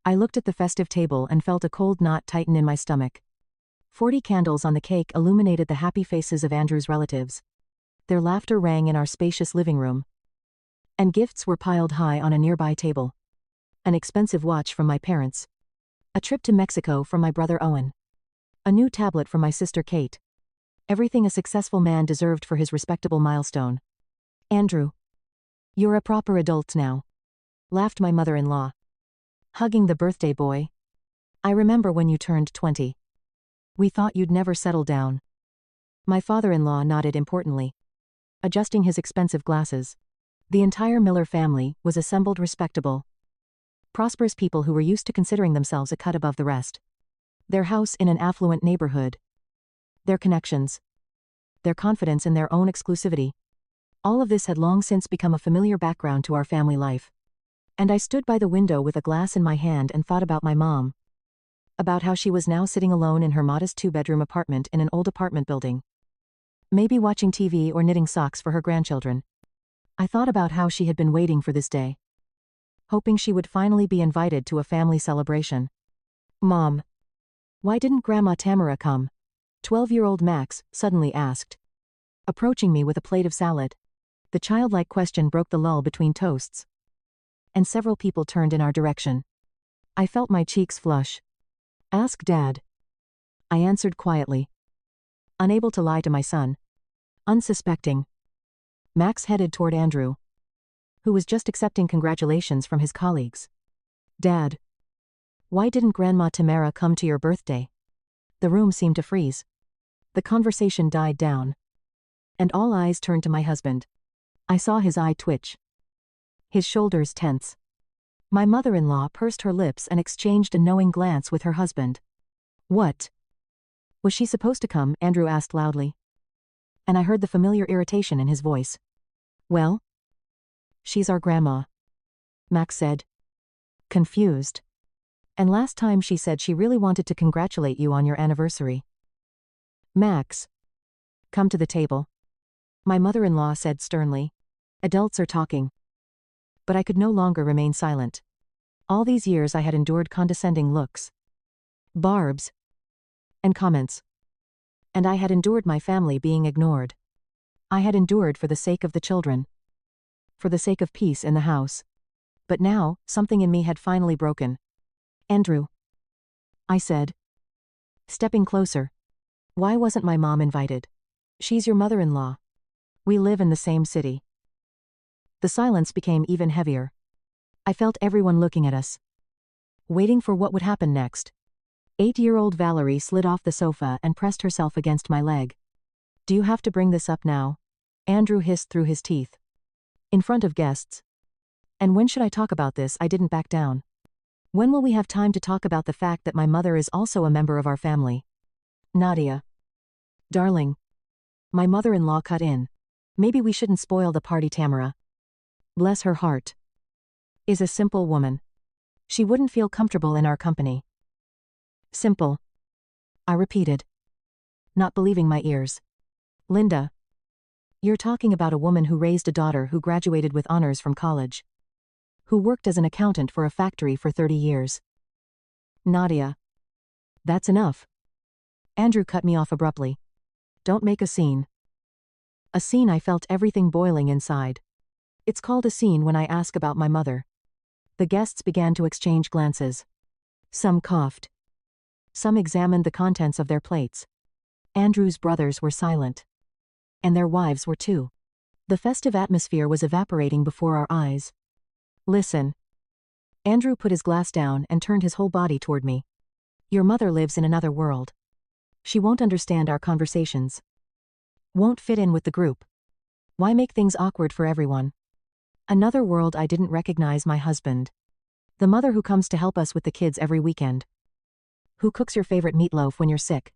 I looked at the festive table and felt a cold knot tighten in my stomach. 40 candles on the cake illuminated the happy faces of Andrew's relatives. Their laughter rang in our spacious living room. And gifts were piled high on a nearby table. An expensive watch from my parents. A trip to Mexico from my brother Owen. A new tablet from my sister Kate. Everything a successful man deserved for his respectable milestone. Andrew. You're a proper adult now. Laughed my mother-in-law. Hugging the birthday boy. I remember when you turned 20. We thought you'd never settle down. My father-in-law nodded importantly. Adjusting his expensive glasses. The entire Miller family was assembled respectable. Prosperous people who were used to considering themselves a cut above the rest. Their house in an affluent neighborhood. Their connections. Their confidence in their own exclusivity. All of this had long since become a familiar background to our family life. And I stood by the window with a glass in my hand and thought about my mom. About how she was now sitting alone in her modest 2-bedroom apartment in an old apartment building. Maybe watching TV or knitting socks for her grandchildren. I thought about how she had been waiting for this day. Hoping she would finally be invited to a family celebration. Mom. Why didn't Grandma Tamara come? 12-year-old Max suddenly asked. Approaching me with a plate of salad. The childlike question broke the lull between toasts. And several people turned in our direction. I felt my cheeks flush. Ask Dad. I answered quietly. Unable to lie to my son. Unsuspecting. Max headed toward Andrew, who was just accepting congratulations from his colleagues. Dad. Why didn't Grandma Tamara come to your birthday? The room seemed to freeze. The conversation died down. And all eyes turned to my husband. I saw his eye twitch. His shoulders tense. My mother-in-law pursed her lips and exchanged a knowing glance with her husband. What? Was she supposed to come? Andrew asked loudly. And I heard the familiar irritation in his voice. Well? She's our grandma. Max said. Confused. And last time she said she really wanted to congratulate you on your anniversary. Max. Come to the table. My mother-in-law said sternly. Adults are talking. But I could no longer remain silent. All these years I had endured condescending looks. Barbs. And comments. And I had endured my family being ignored. I had endured for the sake of the children. For the sake of peace in the house. But now, something in me had finally broken. Andrew. I said. Stepping closer. Why wasn't my mom invited? She's your mother-in-law. We live in the same city. The silence became even heavier. I felt everyone looking at us. Waiting for what would happen next. 8-year-old Valerie slid off the sofa and pressed herself against my leg. Do you have to bring this up now? Andrew hissed through his teeth. In front of guests. And when should I talk about this? I didn't back down. When will we have time to talk about the fact that my mother is also a member of our family? Nadia. Darling. My mother-in-law cut in. Maybe we shouldn't spoil the party. Tamara. Bless her heart. Is a simple woman. She wouldn't feel comfortable in our company. Simple. I repeated. Not believing my ears. Linda. You're talking about a woman who raised a daughter who graduated with honors from college. Who worked as an accountant for a factory for 30 years. Nadia. That's enough. Andrew cut me off abruptly. Don't make a scene. A scene. I felt everything boiling inside. It's called a scene when I ask about my mother. The guests began to exchange glances. Some coughed. Some examined the contents of their plates. Andrew's brothers were silent. And their wives were too. The festive atmosphere was evaporating before our eyes. Listen. Andrew put his glass down and turned his whole body toward me. Your mother lives in another world. She won't understand our conversations. Won't fit in with the group. Why make things awkward for everyone? Another world. I didn't recognize my husband. The mother who comes to help us with the kids every weekend. Who cooks your favorite meatloaf when you're sick.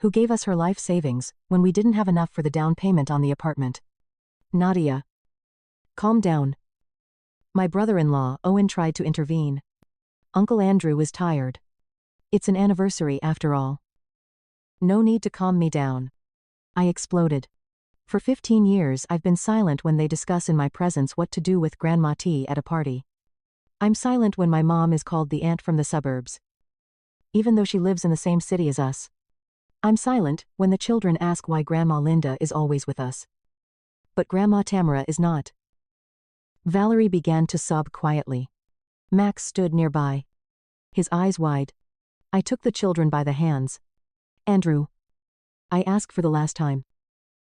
Who gave us her life savings when we didn't have enough for the down payment on the apartment. Nadia. Calm down. My brother-in-law, Owen, tried to intervene. Uncle Andrew is tired. It's an anniversary after all. No need to calm me down. I exploded. For 15 years I've been silent when they discuss in my presence what to do with Grandma T at a party. I'm silent when my mom is called the aunt from the suburbs, even though she lives in the same city as us. I'm silent when the children ask why Grandma Linda is always with us, but Grandma Tamara is not. Valerie began to sob quietly. Max stood nearby, his eyes wide. I took the children by the hands. Andrew, I ask for the last time.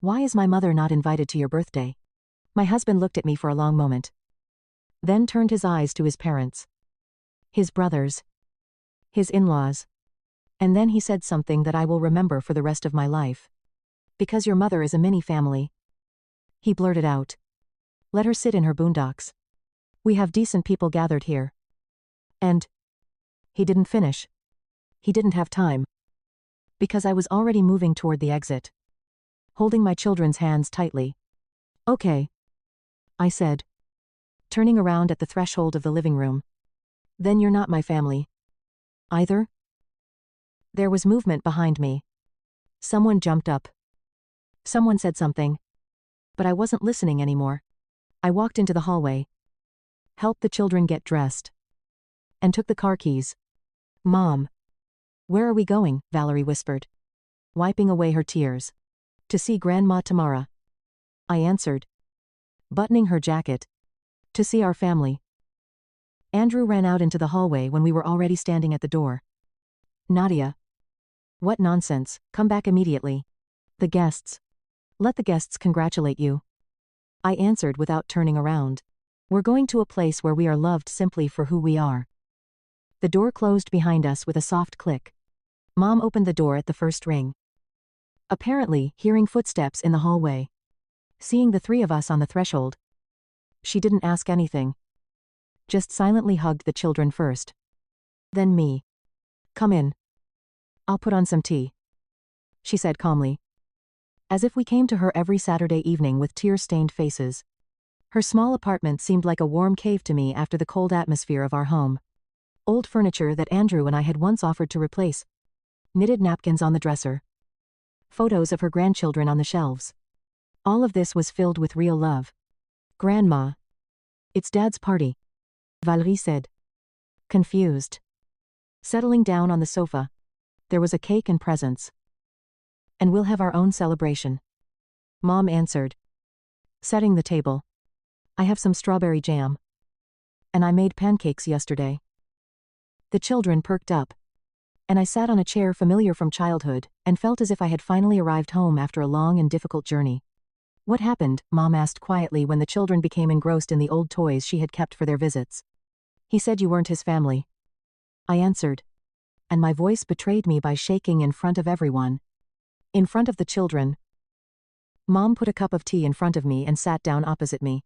Why is my mother not invited to your birthday? My husband looked at me for a long moment, then turned his eyes to his parents, his brothers, his in-laws. And then he said something that I will remember for the rest of my life. Because your mother is a mini family. He blurted out. Let her sit in her boondocks. We have decent people gathered here. And he didn't finish. He didn't have time. Because I was already moving toward the exit, holding my children's hands tightly. Okay, I said, turning around at the threshold of the living room. Then you're not my family. Either? There was movement behind me. Someone jumped up. Someone said something. But I wasn't listening anymore. I walked into the hallway, helped the children get dressed, and took the car keys. Mom. Where are we going? Valerie whispered, wiping away her tears. To see Grandma Tamara. I answered, buttoning her jacket. To see our family. Andrew ran out into the hallway when we were already standing at the door. Nadia. What nonsense, come back immediately. The guests. Let the guests congratulate you. I answered without turning around. We're going to a place where we are loved simply for who we are. The door closed behind us with a soft click. Mom opened the door at the first ring. Apparently, hearing footsteps in the hallway. Seeing the three of us on the threshold. She didn't ask anything. Just silently hugged the children first. Then me. Come in. I'll put on some tea, she said calmly. As if we came to her every Saturday evening with tear-stained faces. Her small apartment seemed like a warm cave to me after the cold atmosphere of our home. Old furniture that Andrew and I had once offered to replace. Knitted napkins on the dresser. Photos of her grandchildren on the shelves. All of this was filled with real love. Grandma. It's Dad's party, Valerie said, confused. Settling down on the sofa. There was a cake and presents. And we'll have our own celebration. Mom answered, setting the table. I have some strawberry jam. And I made pancakes yesterday. The children perked up. And I sat on a chair familiar from childhood, and felt as if I had finally arrived home after a long and difficult journey. What happened? Mom asked quietly when the children became engrossed in the old toys she had kept for their visits. He said you weren't his family. I answered. And my voice betrayed me by shaking in front of everyone. In front of the children. Mom put a cup of tea in front of me and sat down opposite me.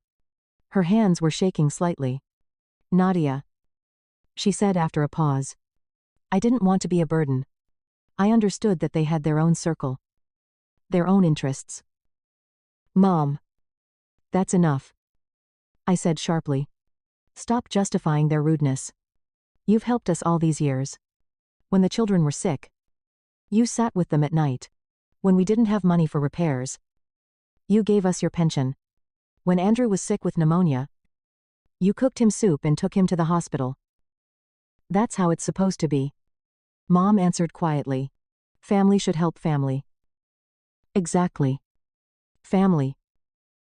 Her hands were shaking slightly. Nadia, she said after a pause. I didn't want to be a burden. I understood that they had their own circle. Their own interests. Mom. That's enough, I said sharply. Stop justifying their rudeness. You've helped us all these years. When the children were sick, you sat with them at night. When we didn't have money for repairs, you gave us your pension. When Andrew was sick with pneumonia, you cooked him soup and took him to the hospital. That's how it's supposed to be. Mom answered quietly. Family should help family. Exactly. Family.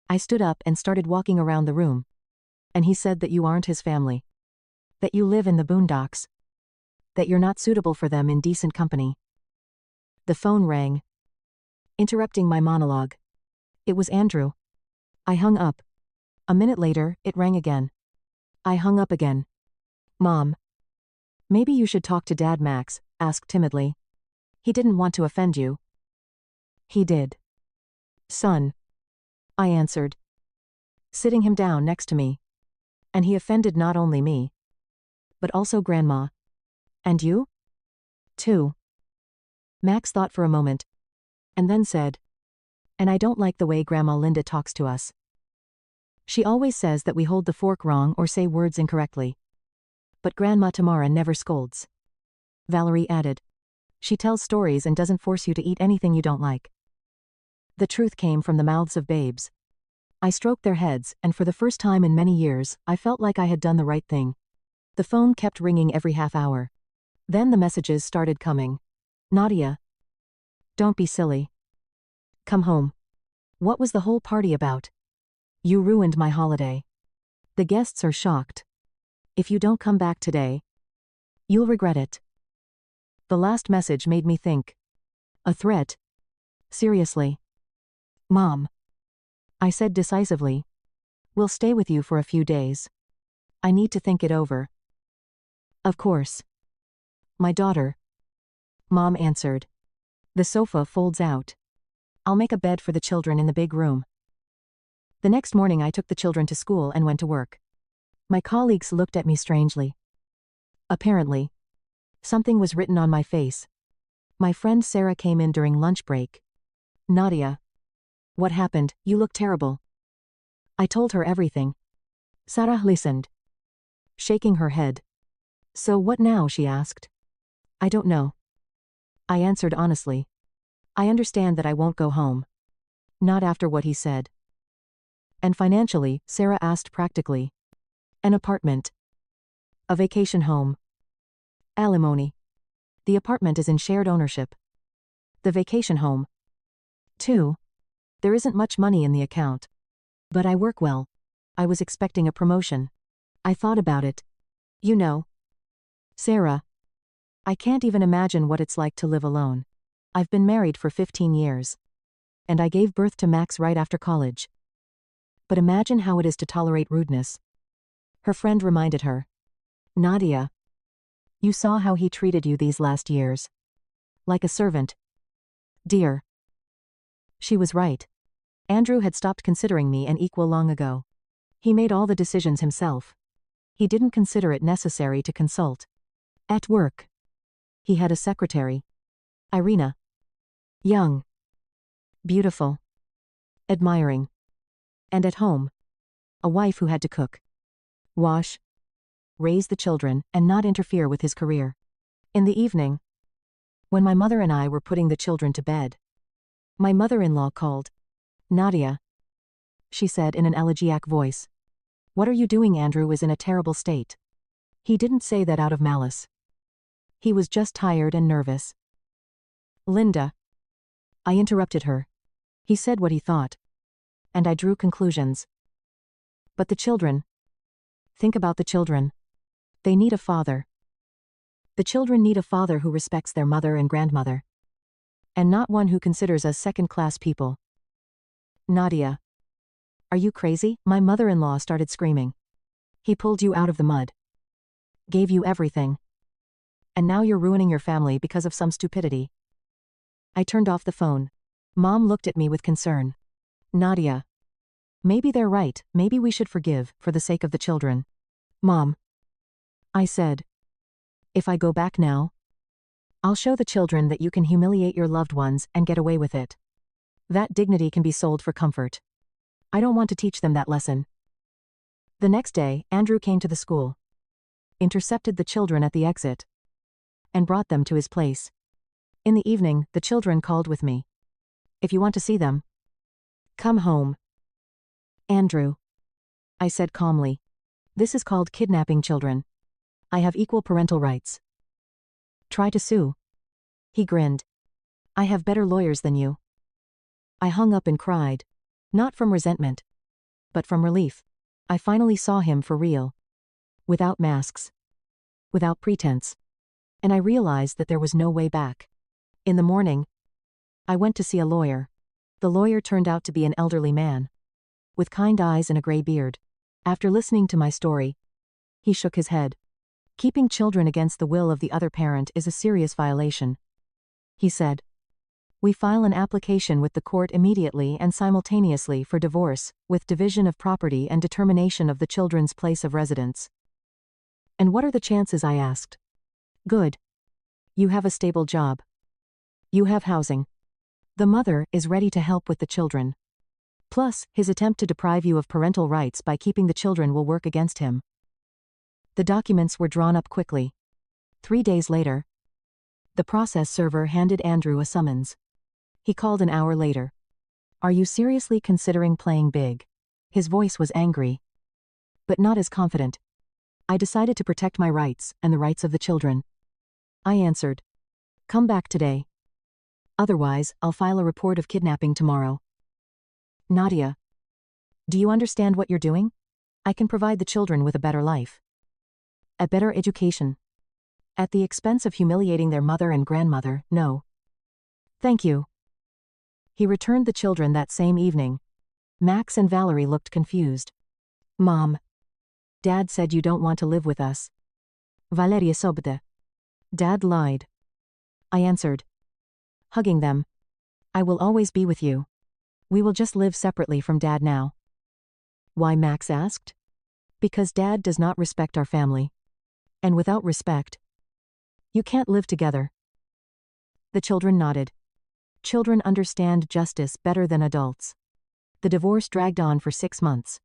I stood up and started walking around the room. And he said that you aren't his family. That you live in the boondocks. That you're not suitable for them in decent company. The phone rang, interrupting my monologue. It was Andrew. I hung up. A minute later, it rang again. I hung up again. Mom. Maybe you should talk to Dad, Max asked timidly. He didn't want to offend you. He did. Son. I answered, sitting him down next to me. And he offended not only me, but also Grandma. And you? Too. Max thought for a moment, and then said, and I don't like the way Grandma Linda talks to us. She always says that we hold the fork wrong or say words incorrectly. But Grandma Tamara never scolds. Valerie added. She tells stories and doesn't force you to eat anything you don't like. The truth came from the mouths of babes. I stroked their heads, and for the first time in many years, I felt like I had done the right thing. The phone kept ringing every half hour. Then the messages started coming. Nadia. Don't be silly. Come home. What was the whole party about? You ruined my holiday. The guests are shocked. If you don't come back today, you'll regret it. The last message made me think. A threat? Seriously? Mom. I said decisively. We'll stay with you for a few days. I need to think it over. Of course. My daughter. Mom answered. The sofa folds out. I'll make a bed for the children in the big room. The next morning I took the children to school and went to work. My colleagues looked at me strangely. Apparently, something was written on my face. My friend Sarah came in during lunch break. Nadia. What happened? You look terrible. I told her everything. Sarah listened, shaking her head. So what now? She asked. I don't know. I answered honestly. I understand that I won't go home. Not after what he said. And financially, Sarah asked practically. An apartment. A vacation home. Alimony. The apartment is in shared ownership. The vacation home. 2. There isn't much money in the account. But I work well. I was expecting a promotion. I thought about it. You know. Sarah. I can't even imagine what it's like to live alone. I've been married for 15 years. And I gave birth to Max right after college. But imagine how it is to tolerate rudeness. Her friend reminded her. Nadia. You saw how he treated you these last years. Like a servant. Dear. She was right. Andrew had stopped considering me an equal long ago. He made all the decisions himself. He didn't consider it necessary to consult. At work. He had a secretary. Irina. Young. Beautiful. Admiring. And at home. A wife who had to cook. Wash. Raise the children, and not interfere with his career. In the evening, when my mother and I were putting the children to bed, my mother-in-law called. Nadia. She said in an elegiac voice. What are you doing? Andrew is in a terrible state. He didn't say that out of malice. He was just tired and nervous. Linda. I interrupted her. He said what he thought. And I drew conclusions. But the children. Think about the children. They need a father. The children need a father who respects their mother and grandmother. And not one who considers us second-class people. Nadia. Are you crazy? My mother-in-law started screaming. He pulled you out of the mud. Gave you everything. And now you're ruining your family because of some stupidity. I turned off the phone. Mom looked at me with concern. Nadia. Maybe they're right, maybe we should forgive, for the sake of the children. Mom. I said. If I go back now, I'll show the children that you can humiliate your loved ones and get away with it. That dignity can be sold for comfort. I don't want to teach them that lesson. The next day, Andrew came to the school. Intercepted the children at the exit. And brought them to his place. In the evening, the children called with me. If you want to see them, come home. Andrew. I said calmly. This is called kidnapping children. I have equal parental rights. Try to sue. He grinned. I have better lawyers than you. I hung up and cried. Not from resentment. But from relief. I finally saw him for real. Without masks. Without pretense. And I realized that there was no way back. In the morning, I went to see a lawyer. The lawyer turned out to be an elderly man. With kind eyes and a gray beard. After listening to my story, he shook his head. Keeping children against the will of the other parent is a serious violation. He said. We file an application with the court immediately and simultaneously for divorce, with division of property and determination of the children's place of residence. And what are the chances? I asked. Good. You have a stable job. You have housing. The mother is ready to help with the children. Plus, his attempt to deprive you of parental rights by keeping the children will work against him. The documents were drawn up quickly. 3 days later, the process server handed Andrew a summons. He called an hour later. Are you seriously considering playing big? His voice was angry. But not as confident. I decided to protect my rights and the rights of the children. I answered, "Come back today. Otherwise, I'll file a report of kidnapping tomorrow." "Nadia, do you understand what you're doing? I can provide the children with a better life. A better education. At the expense of humiliating their mother and grandmother, no. Thank you." He returned the children that same evening. Max and Valerie looked confused. "Mom. Dad said you don't want to live with us." Valeria sobbed. "Dad lied." I answered, hugging them. "I will always be with you. We will just live separately from Dad now." "Why?" Max asked. "Because Dad does not respect our family. And without respect, you can't live together." The children nodded. Children understand justice better than adults. The divorce dragged on for 6 months.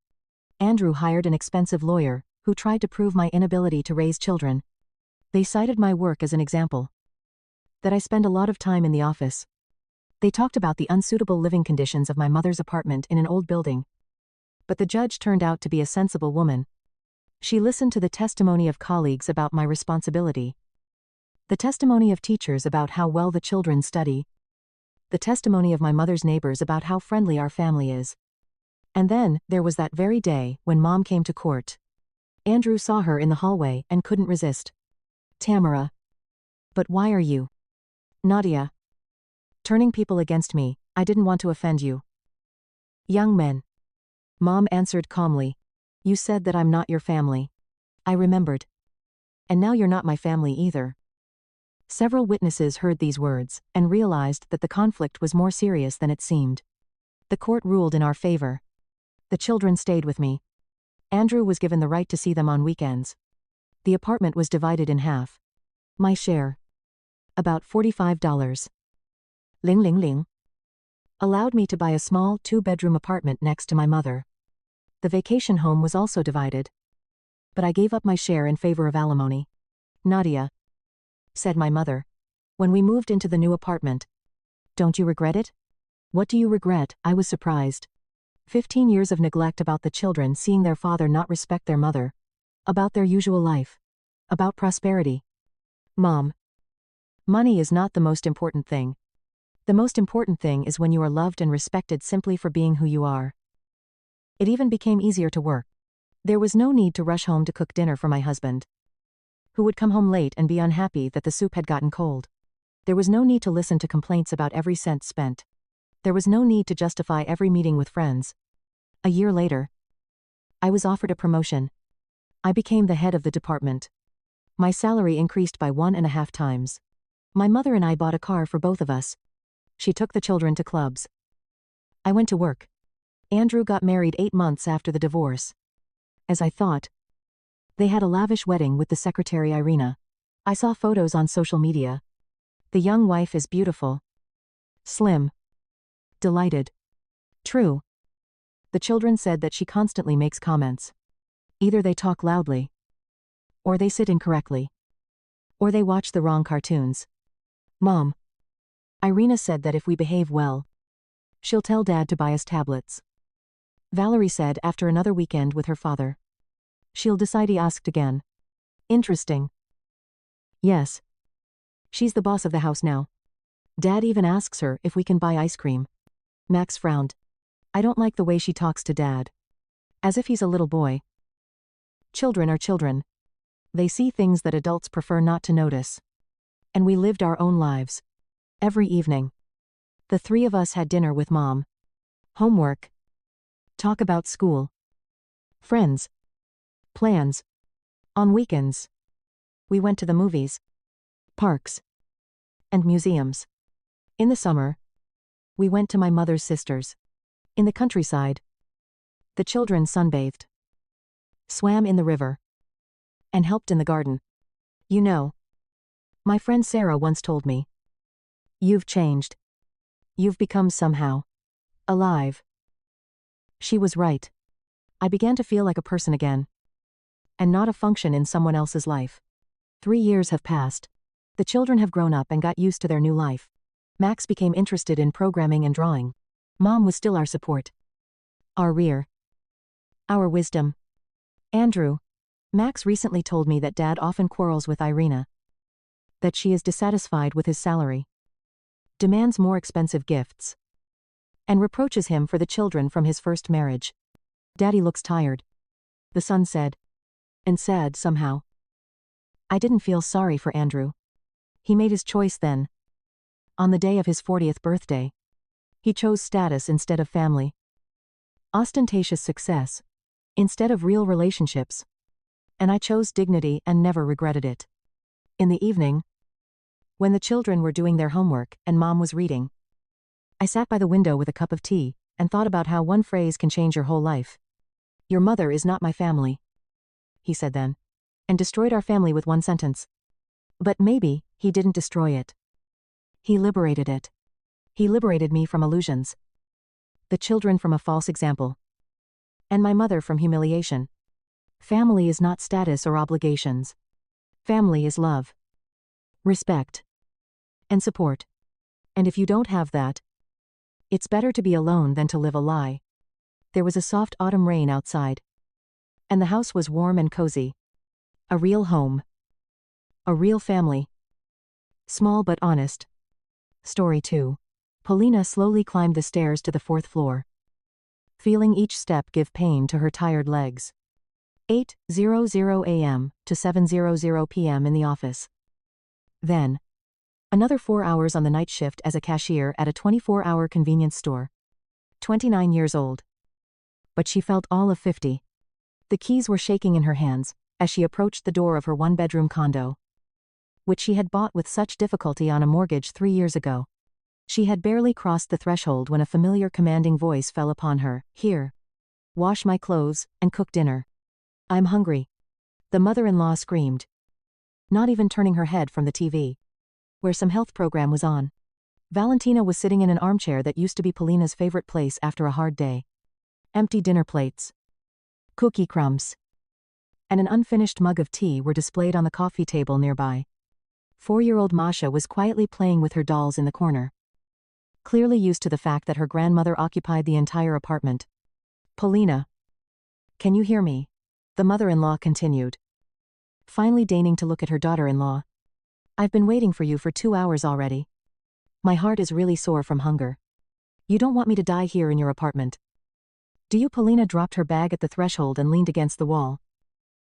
Andrew hired an expensive lawyer, who tried to prove my inability to raise children. They cited my work as an example. That I spend a lot of time in the office. They talked about the unsuitable living conditions of my mother's apartment in an old building. But the judge turned out to be a sensible woman. She listened to the testimony of colleagues about my responsibility. The testimony of teachers about how well the children study. The testimony of my mother's neighbors about how friendly our family is. And then, there was that very day, when Mom came to court. Andrew saw her in the hallway and couldn't resist. "Tamara. But why are you, Nadia, turning people against me? I didn't want to offend you." "Young men." Mom answered calmly. "You said that I'm not your family." I remembered. "And now you're not my family either." Several witnesses heard these words, and realized that the conflict was more serious than it seemed. The court ruled in our favor. The children stayed with me. Andrew was given the right to see them on weekends. The apartment was divided in half. My share, about $45, ling ling ling, allowed me to buy a small 2-bedroom apartment next to my mother. The vacation home was also divided. But I gave up my share in favor of alimony. "Nadia," said my mother, when we moved into the new apartment, "don't you regret it?" "What do you regret?" I was surprised. 15 years of neglect about the children seeing their father not respect their mother. About their usual life. About prosperity. "Mom. Money is not the most important thing. The most important thing is when you are loved and respected simply for being who you are." It even became easier to work. There was no need to rush home to cook dinner for my husband, who would come home late and be unhappy that the soup had gotten cold. There was no need to listen to complaints about every cent spent. There was no need to justify every meeting with friends. A year later, I was offered a promotion. I became the head of the department. My salary increased by 1.5 times. My mother and I bought a car for both of us. She took the children to clubs. I went to work. Andrew got married 8 months after the divorce. As I thought. They had a lavish wedding with the secretary Irina. I saw photos on social media. The young wife is beautiful. Slim. Delighted. True. The children said that she constantly makes comments. Either they talk loudly, or they sit incorrectly, or they watch the wrong cartoons. "Mom. Irina said that if we behave well, she'll tell Dad to buy us tablets." Valerie said after another weekend with her father. "She'll decide," he asked again. "Interesting." "Yes. She's the boss of the house now. Dad even asks her if we can buy ice cream." Max frowned. "I don't like the way she talks to Dad. As if he's a little boy." Children are children. They see things that adults prefer not to notice. And we lived our own lives. Every evening, the 3 of us had dinner with Mom. Homework. Talk about school. Friends. Plans. On weekends, we went to the movies, parks, and museums. In the summer, we went to my mother's sister's. In the countryside, the children sunbathed, swam in the river, and helped in the garden. "You know," my friend Sarah once told me, "you've changed. You've become somehow alive." She was right. I began to feel like a person again, and not a function in someone else's life. 3 years have passed. The children have grown up and got used to their new life. Max became interested in programming and drawing. Mom was still our support, our rear, our wisdom. Andrew, Max recently told me that Dad often quarrels with Irina. That she is dissatisfied with his salary. Demands more expensive gifts. And reproaches him for the children from his first marriage. Daddy looks tired. The son said. And sad somehow. I didn't feel sorry for Andrew. He made his choice then. On the day of his 40th birthday. He chose status instead of family. Ostentatious success. Instead of real relationships. And I chose dignity and never regretted it. In the evening, when the children were doing their homework and Mom was reading, I sat by the window with a cup of tea and thought about how one phrase can change your whole life. Your mother is not my family, he said then, and destroyed our family with one sentence. But maybe he didn't destroy it. He liberated it. He liberated me from illusions. The children from a false example. And my mother from humiliation. Family is not status or obligations. Family is love. Respect. And support. And if you don't have that, it's better to be alone than to live a lie. There was a soft autumn rain outside. And the house was warm and cozy. A real home. A real family. Small but honest. Story 2. Polina slowly climbed the stairs to the 4th floor. Feeling each step give pain to her tired legs. 8:00 a.m. to 7:00 p.m. in the office. Then, another 4 hours on the night shift as a cashier at a 24-hour convenience store. 29 years old. But she felt all of 50. The keys were shaking in her hands as she approached the door of her one-bedroom condo, which she had bought with such difficulty on a mortgage 3 years ago. She had barely crossed the threshold when a familiar commanding voice fell upon her. Here. Wash my clothes and cook dinner. I'm hungry. The mother-in-law screamed. Not even turning her head from the TV, where some health program was on. Valentina was sitting in an armchair that used to be Polina's favorite place after a hard day. Empty dinner plates. Cookie crumbs. And an unfinished mug of tea were displayed on the coffee table nearby. 4-year-old Masha was quietly playing with her dolls in the corner. Clearly used to the fact that her grandmother occupied the entire apartment. Polina. Can you hear me? The mother-in-law continued. Finally deigning to look at her daughter-in-law. I've been waiting for you for 2 hours already. My heart is really sore from hunger. You don't want me to die here in your apartment. Do you? Polina dropped her bag at the threshold and leaned against the wall.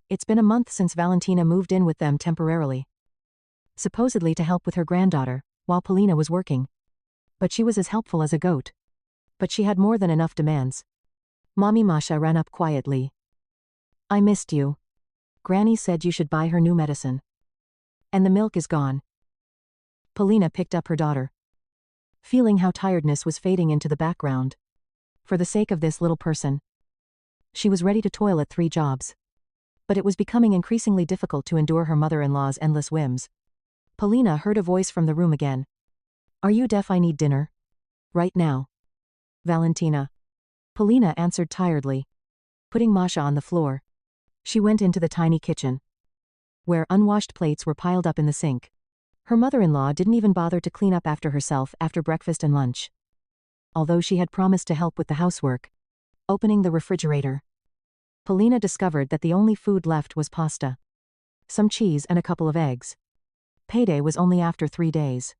It's been a month since Valentina moved in with them temporarily. Supposedly to help with her granddaughter, while Polina was working. But she was as helpful as a goat. But she had more than enough demands. Mommy. Masha ran up quietly. I missed you. Granny said you should buy her new medicine. And the milk is gone. Polina picked up her daughter, feeling how tiredness was fading into the background. For the sake of this little person, she was ready to toil at 3 jobs. But it was becoming increasingly difficult to endure her mother-in-law's endless whims. Polina heard a voice from the room again. Are you deaf? I need dinner. Right now. Valentina. Polina answered tiredly. Putting Masha on the floor, she went into the tiny kitchen, where unwashed plates were piled up in the sink. Her mother-in-law didn't even bother to clean up after herself after breakfast and lunch. Although she had promised to help with the housework. Opening the refrigerator, Polina discovered that the only food left was pasta, some cheese and a couple of eggs. Payday was only after 3 days.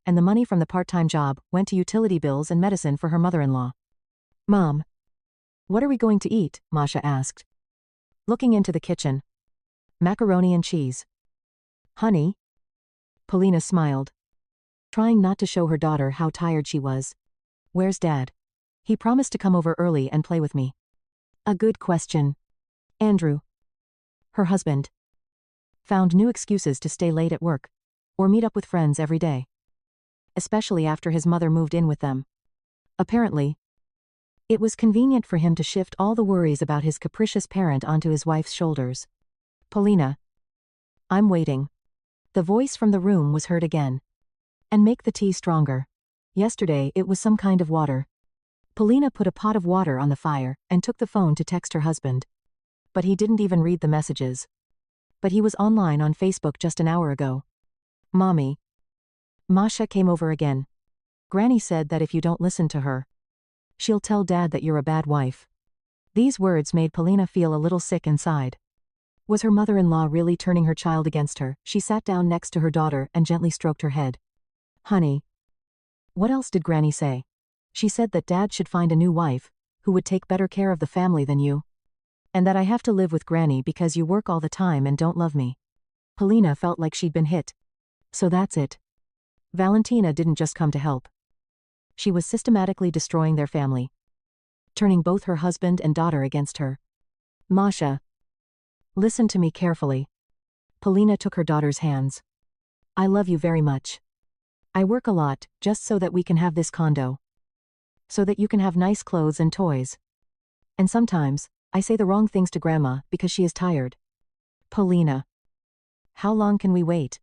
And the money from the part-time job went to utility bills and medicine for her mother-in-law. Mom. What are we going to eat? Masha asked. Looking into the kitchen. Macaroni and cheese. Honey? Polina smiled, trying not to show her daughter how tired she was. Where's Dad? He promised to come over early and play with me. A good question. Andrew, her husband, found new excuses to stay late at work, or meet up with friends every day. Especially after his mother moved in with them. Apparently, it was convenient for him to shift all the worries about his capricious parent onto his wife's shoulders. Polina. I'm waiting. The voice from the room was heard again. And make the tea stronger. Yesterday it was some kind of water. Polina put a pot of water on the fire and took the phone to text her husband. But he didn't even read the messages. But he was online on Facebook just an hour ago. Mommy. Masha came over again. Granny said that if you don't listen to her, she'll tell Dad that you're a bad wife. These words made Polina feel a little sick inside. Was her mother-in-law really turning her child against her? She sat down next to her daughter and gently stroked her head. Honey. What else did Granny say? She said that Dad should find a new wife, who would take better care of the family than you. And that I have to live with Granny because you work all the time and don't love me. Polina felt like she'd been hit. So that's it. Valentina didn't just come to help. She was systematically destroying their family, turning both her husband and daughter against her. Masha. Listen to me carefully. Polina took her daughter's hands. I love you very much. I work a lot, just so that we can have this condo. So that you can have nice clothes and toys. And sometimes, I say the wrong things to Grandma because she is tired. Polina. How long can we wait?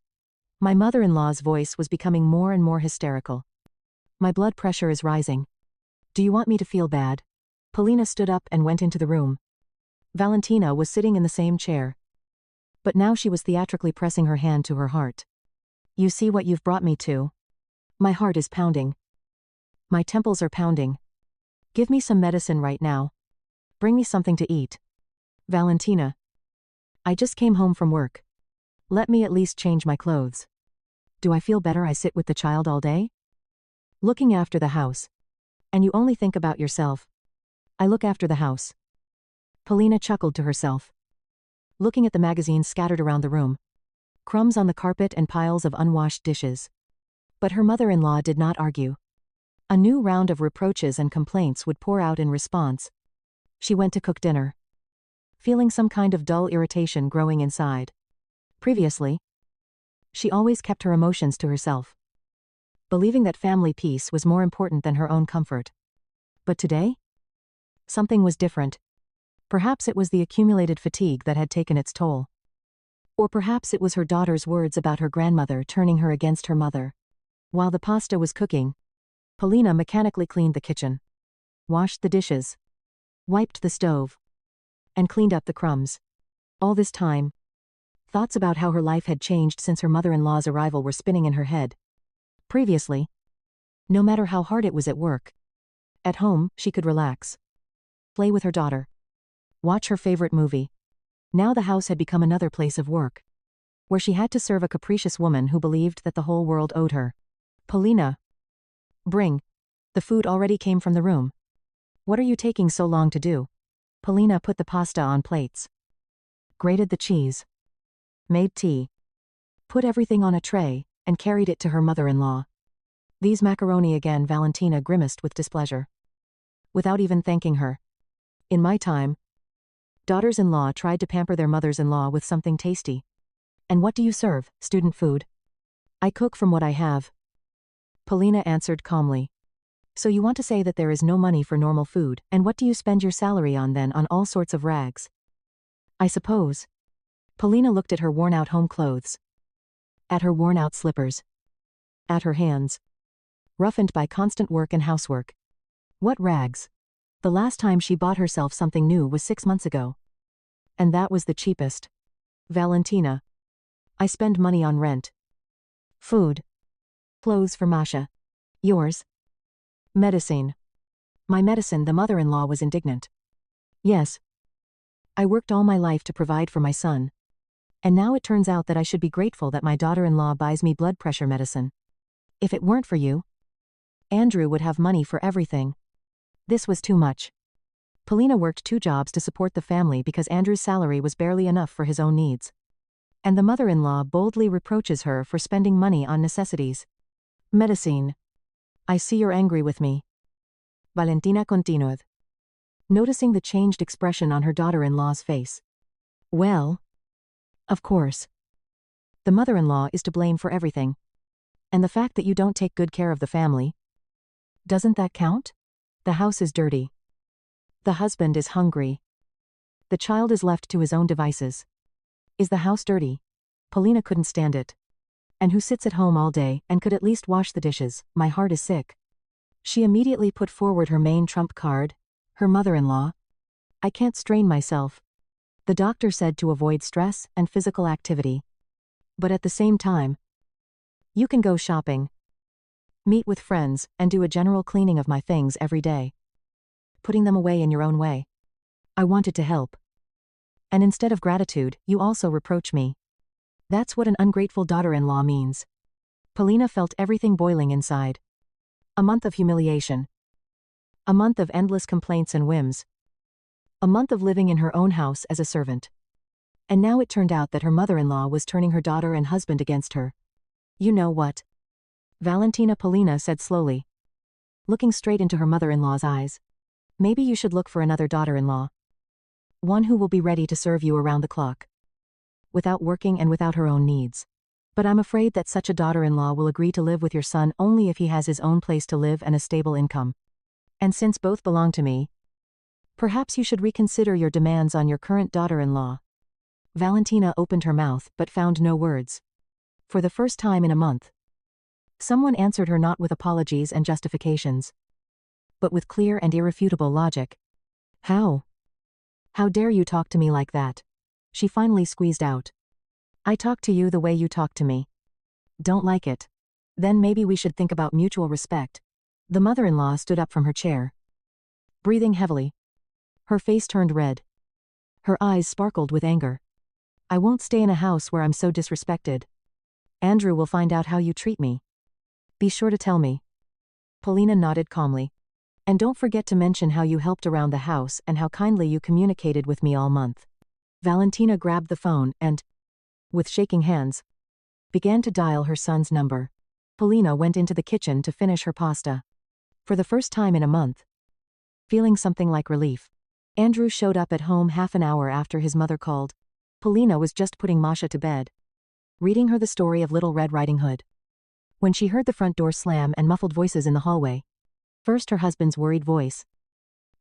My mother-in-law's voice was becoming more and more hysterical. My blood pressure is rising. Do you want me to feel bad? Polina stood up and went into the room. Valentina was sitting in the same chair. But now she was theatrically pressing her hand to her heart. You see what you've brought me to? My heart is pounding. My temples are pounding. Give me some medicine right now. Bring me something to eat. Valentina. I just came home from work. Let me at least change my clothes. Do I feel better? I sit with the child all day? Looking after the house. And you only think about yourself. I look after the house. Polina chuckled to herself. Looking at the magazines scattered around the room. Crumbs on the carpet and piles of unwashed dishes. But her mother-in-law did not argue. A new round of reproaches and complaints would pour out in response. She went to cook dinner. Feeling some kind of dull irritation growing inside. Previously, she always kept her emotions to herself, believing that family peace was more important than her own comfort. But today? Something was different. Perhaps it was the accumulated fatigue that had taken its toll. Or perhaps it was her daughter's words about her grandmother turning her against her mother. While the pasta was cooking, Polina mechanically cleaned the kitchen, washed the dishes, wiped the stove, and cleaned up the crumbs. All this time, thoughts about how her life had changed since her mother-in-law's arrival were spinning in her head. Previously, no matter how hard it was at work, at home, she could relax, play with her daughter, watch her favorite movie. Now the house had become another place of work, where she had to serve a capricious woman who believed that the whole world owed her. Polina. Bring. The food already came from the room. What are you taking so long to do? Polina put the pasta on plates, grated the cheese, made tea, put everything on a tray, and carried it to her mother-in-law. These macaroni again. Valentina grimaced with displeasure. Without even thanking her. In my time, daughters-in-law tried to pamper their mothers-in-law with something tasty. And what do you serve? Student food. I cook from what I have. Polina answered calmly. So you want to say that there is no money for normal food, and what do you spend your salary on then? On all sorts of rags? I suppose. Polina looked at her worn-out home clothes. At her worn-out slippers. At her hands, roughened by constant work and housework. What rags? The last time she bought herself something new was 6 months ago. And that was the cheapest. Valentina. I spend money on rent, food, clothes for Masha. Yours? Medicine. My medicine. The mother-in-law was indignant. Yes. I worked all my life to provide for my son. And now it turns out that I should be grateful that my daughter-in-law buys me blood pressure medicine. If it weren't for you, Andrew would have money for everything. This was too much. Polina worked 2 jobs to support the family because Andrew's salary was barely enough for his own needs. And the mother-in-law boldly reproaches her for spending money on necessities. Medicine. I see you're angry with me. Valentina continued, noticing the changed expression on her daughter-in-law's face. Well, of course. The mother-in-law is to blame for everything. And the fact that you don't take good care of the family, doesn't that count? The house is dirty. The husband is hungry. The child is left to his own devices. Is the house dirty? Polina couldn't stand it. And who sits at home all day and could at least wash the dishes? My heart is sick. She immediately put forward her main trump card, her mother-in-law. I can't strain myself. The doctor said to avoid stress and physical activity. But at the same time, you can go shopping, meet with friends, and do a general cleaning of my things every day. Putting them away in your own way. I wanted to help. And instead of gratitude, you also reproach me. That's what an ungrateful daughter-in-law means. Polina felt everything boiling inside. A month of humiliation. A month of endless complaints and whims. A month of living in her own house as a servant. And now it turned out that her mother-in-law was turning her daughter and husband against her. You know what? Valentina, Polina said slowly, looking straight into her mother-in-law's eyes. Maybe you should look for another daughter-in-law. One who will be ready to serve you around the clock. Without working and without her own needs. But I'm afraid that such a daughter-in-law will agree to live with your son only if he has his own place to live and a stable income. And since both belong to me, perhaps you should reconsider your demands on your current daughter-in-law. Valentina opened her mouth but found no words. For the first time in a month, someone answered her not with apologies and justifications, but with clear and irrefutable logic. How? How dare you talk to me like that? She finally squeezed out. I talk to you the way you talk to me. Don't like it? Then maybe we should think about mutual respect. The mother-in-law stood up from her chair, breathing heavily. Her face turned red. Her eyes sparkled with anger. I won't stay in a house where I'm so disrespected. Andrew will find out how you treat me. Be sure to tell me. Polina nodded calmly. And don't forget to mention how you helped around the house and how kindly you communicated with me all month. Valentina grabbed the phone and, with shaking hands, began to dial her son's number. Polina went into the kitchen to finish her pasta. For the first time in a month, feeling something like relief, Andrew showed up at home half an hour after his mother called. Polina was just putting Masha to bed, reading her the story of Little Red Riding Hood, when she heard the front door slam and muffled voices in the hallway. First her husband's worried voice,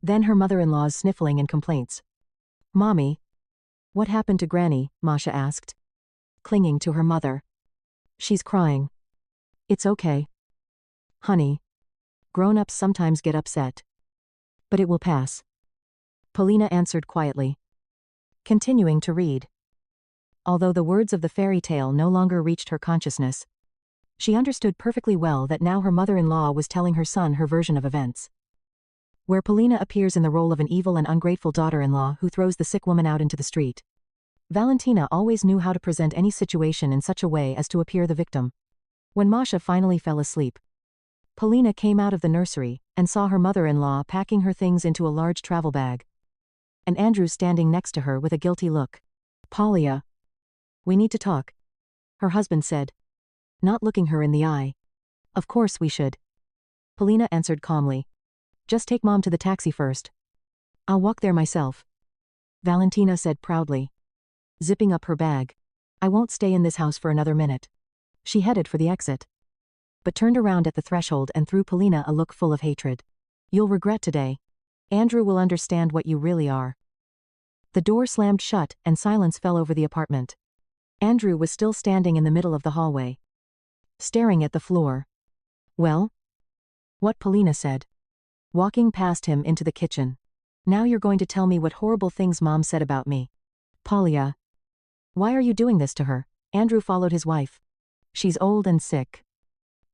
then her mother-in-law's sniffling and complaints. Mommy, what happened to Granny? Masha asked, clinging to her mother. She's crying. It's okay, honey. Grown-ups sometimes get upset, but it will pass. Polina answered quietly, continuing to read. Although the words of the fairy tale no longer reached her consciousness, she understood perfectly well that now her mother-in-law was telling her son her version of events, where Polina appears in the role of an evil and ungrateful daughter-in-law who throws the sick woman out into the street. Valentina always knew how to present any situation in such a way as to appear the victim. When Masha finally fell asleep, Polina came out of the nursery and saw her mother-in-law packing her things into a large travel bag, and Andrew standing next to her with a guilty look. Polly, we need to talk, her husband said, not looking her in the eye. Of course we should. Polina answered calmly. Just take Mom to the taxi first. I'll walk there myself. Valentina said proudly, zipping up her bag. I won't stay in this house for another minute. She headed for the exit, but turned around at the threshold and threw Polina a look full of hatred. You'll regret today. Andrew will understand what you really are. The door slammed shut and silence fell over the apartment. Andrew was still standing in the middle of the hallway, staring at the floor. Well? What? Polina said, walking past him into the kitchen. Now you're going to tell me what horrible things Mom said about me. Polly, why are you doing this to her? Andrew followed his wife. She's old and sick.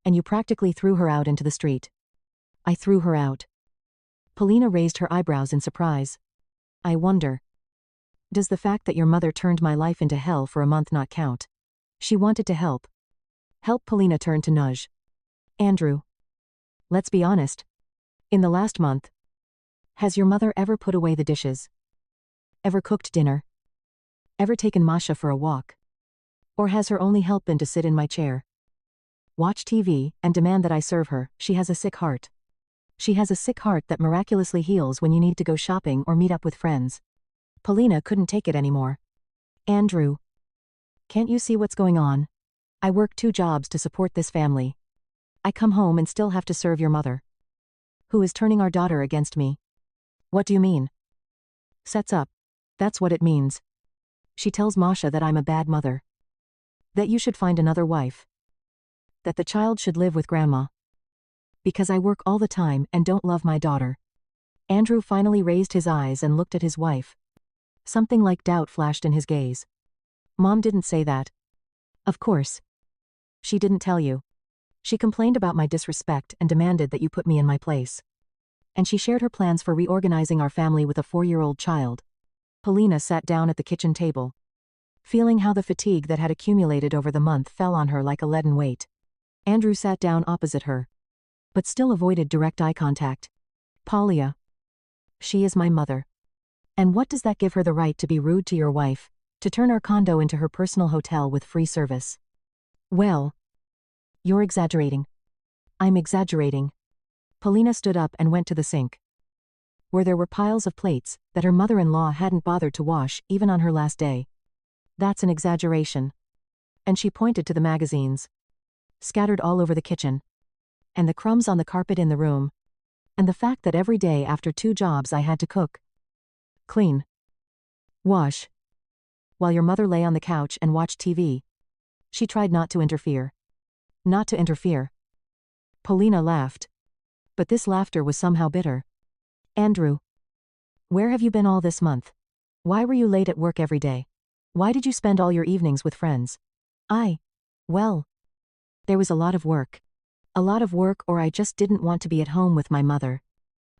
And you practically threw her out into the street. I threw her out. Polina raised her eyebrows in surprise. I wonder. Does the fact that your mother turned my life into hell for a month not count? She wanted to help. Help. Polina turned to nudge Andrew. Let's be honest. In the last month, has your mother ever put away the dishes? Ever cooked dinner? Ever taken Masha for a walk? Or has her only help been to sit in my chair, watch TV, and demand that I serve her? She has a sick heart. She has a sick heart that miraculously heals when you need to go shopping or meet up with friends. Polina couldn't take it anymore. Andrew, can't you see what's going on? I work 2 jobs to support this family. I come home and still have to serve your mother, who is turning our daughter against me. What do you mean? Sets up. That's what it means. She tells Masha that I'm a bad mother, that you should find another wife, that the child should live with grandma, because I work all the time and don't love my daughter. Andrew finally raised his eyes and looked at his wife. Something like doubt flashed in his gaze. Mom didn't say that. Of course. She didn't tell you. She complained about my disrespect and demanded that you put me in my place. And she shared her plans for reorganizing our family with a 4-year-old child. Polina sat down at the kitchen table, feeling how the fatigue that had accumulated over the month fell on her like a leaden weight. Andrew sat down opposite her, but still avoided direct eye contact. Polly, she is my mother. And what does that give her the right to be rude to your wife, to turn our condo into her personal hotel with free service? Well, you're exaggerating. I'm exaggerating. Polina stood up and went to the sink, where there were piles of plates that her mother-in-law hadn't bothered to wash even on her last day. That's an exaggeration. And she pointed to the magazines, scattered all over the kitchen, and the crumbs on the carpet in the room, and the fact that every day after 2 jobs I had to cook, clean, wash, while your mother lay on the couch and watched TV. She tried not to interfere. Not to interfere. Polina laughed. But this laughter was somehow bitter. Andrew, where have you been all this month? Why were you late at work every day? Why did you spend all your evenings with friends? Well, there was a lot of work. A lot of work, or I just didn't want to be at home with my mother.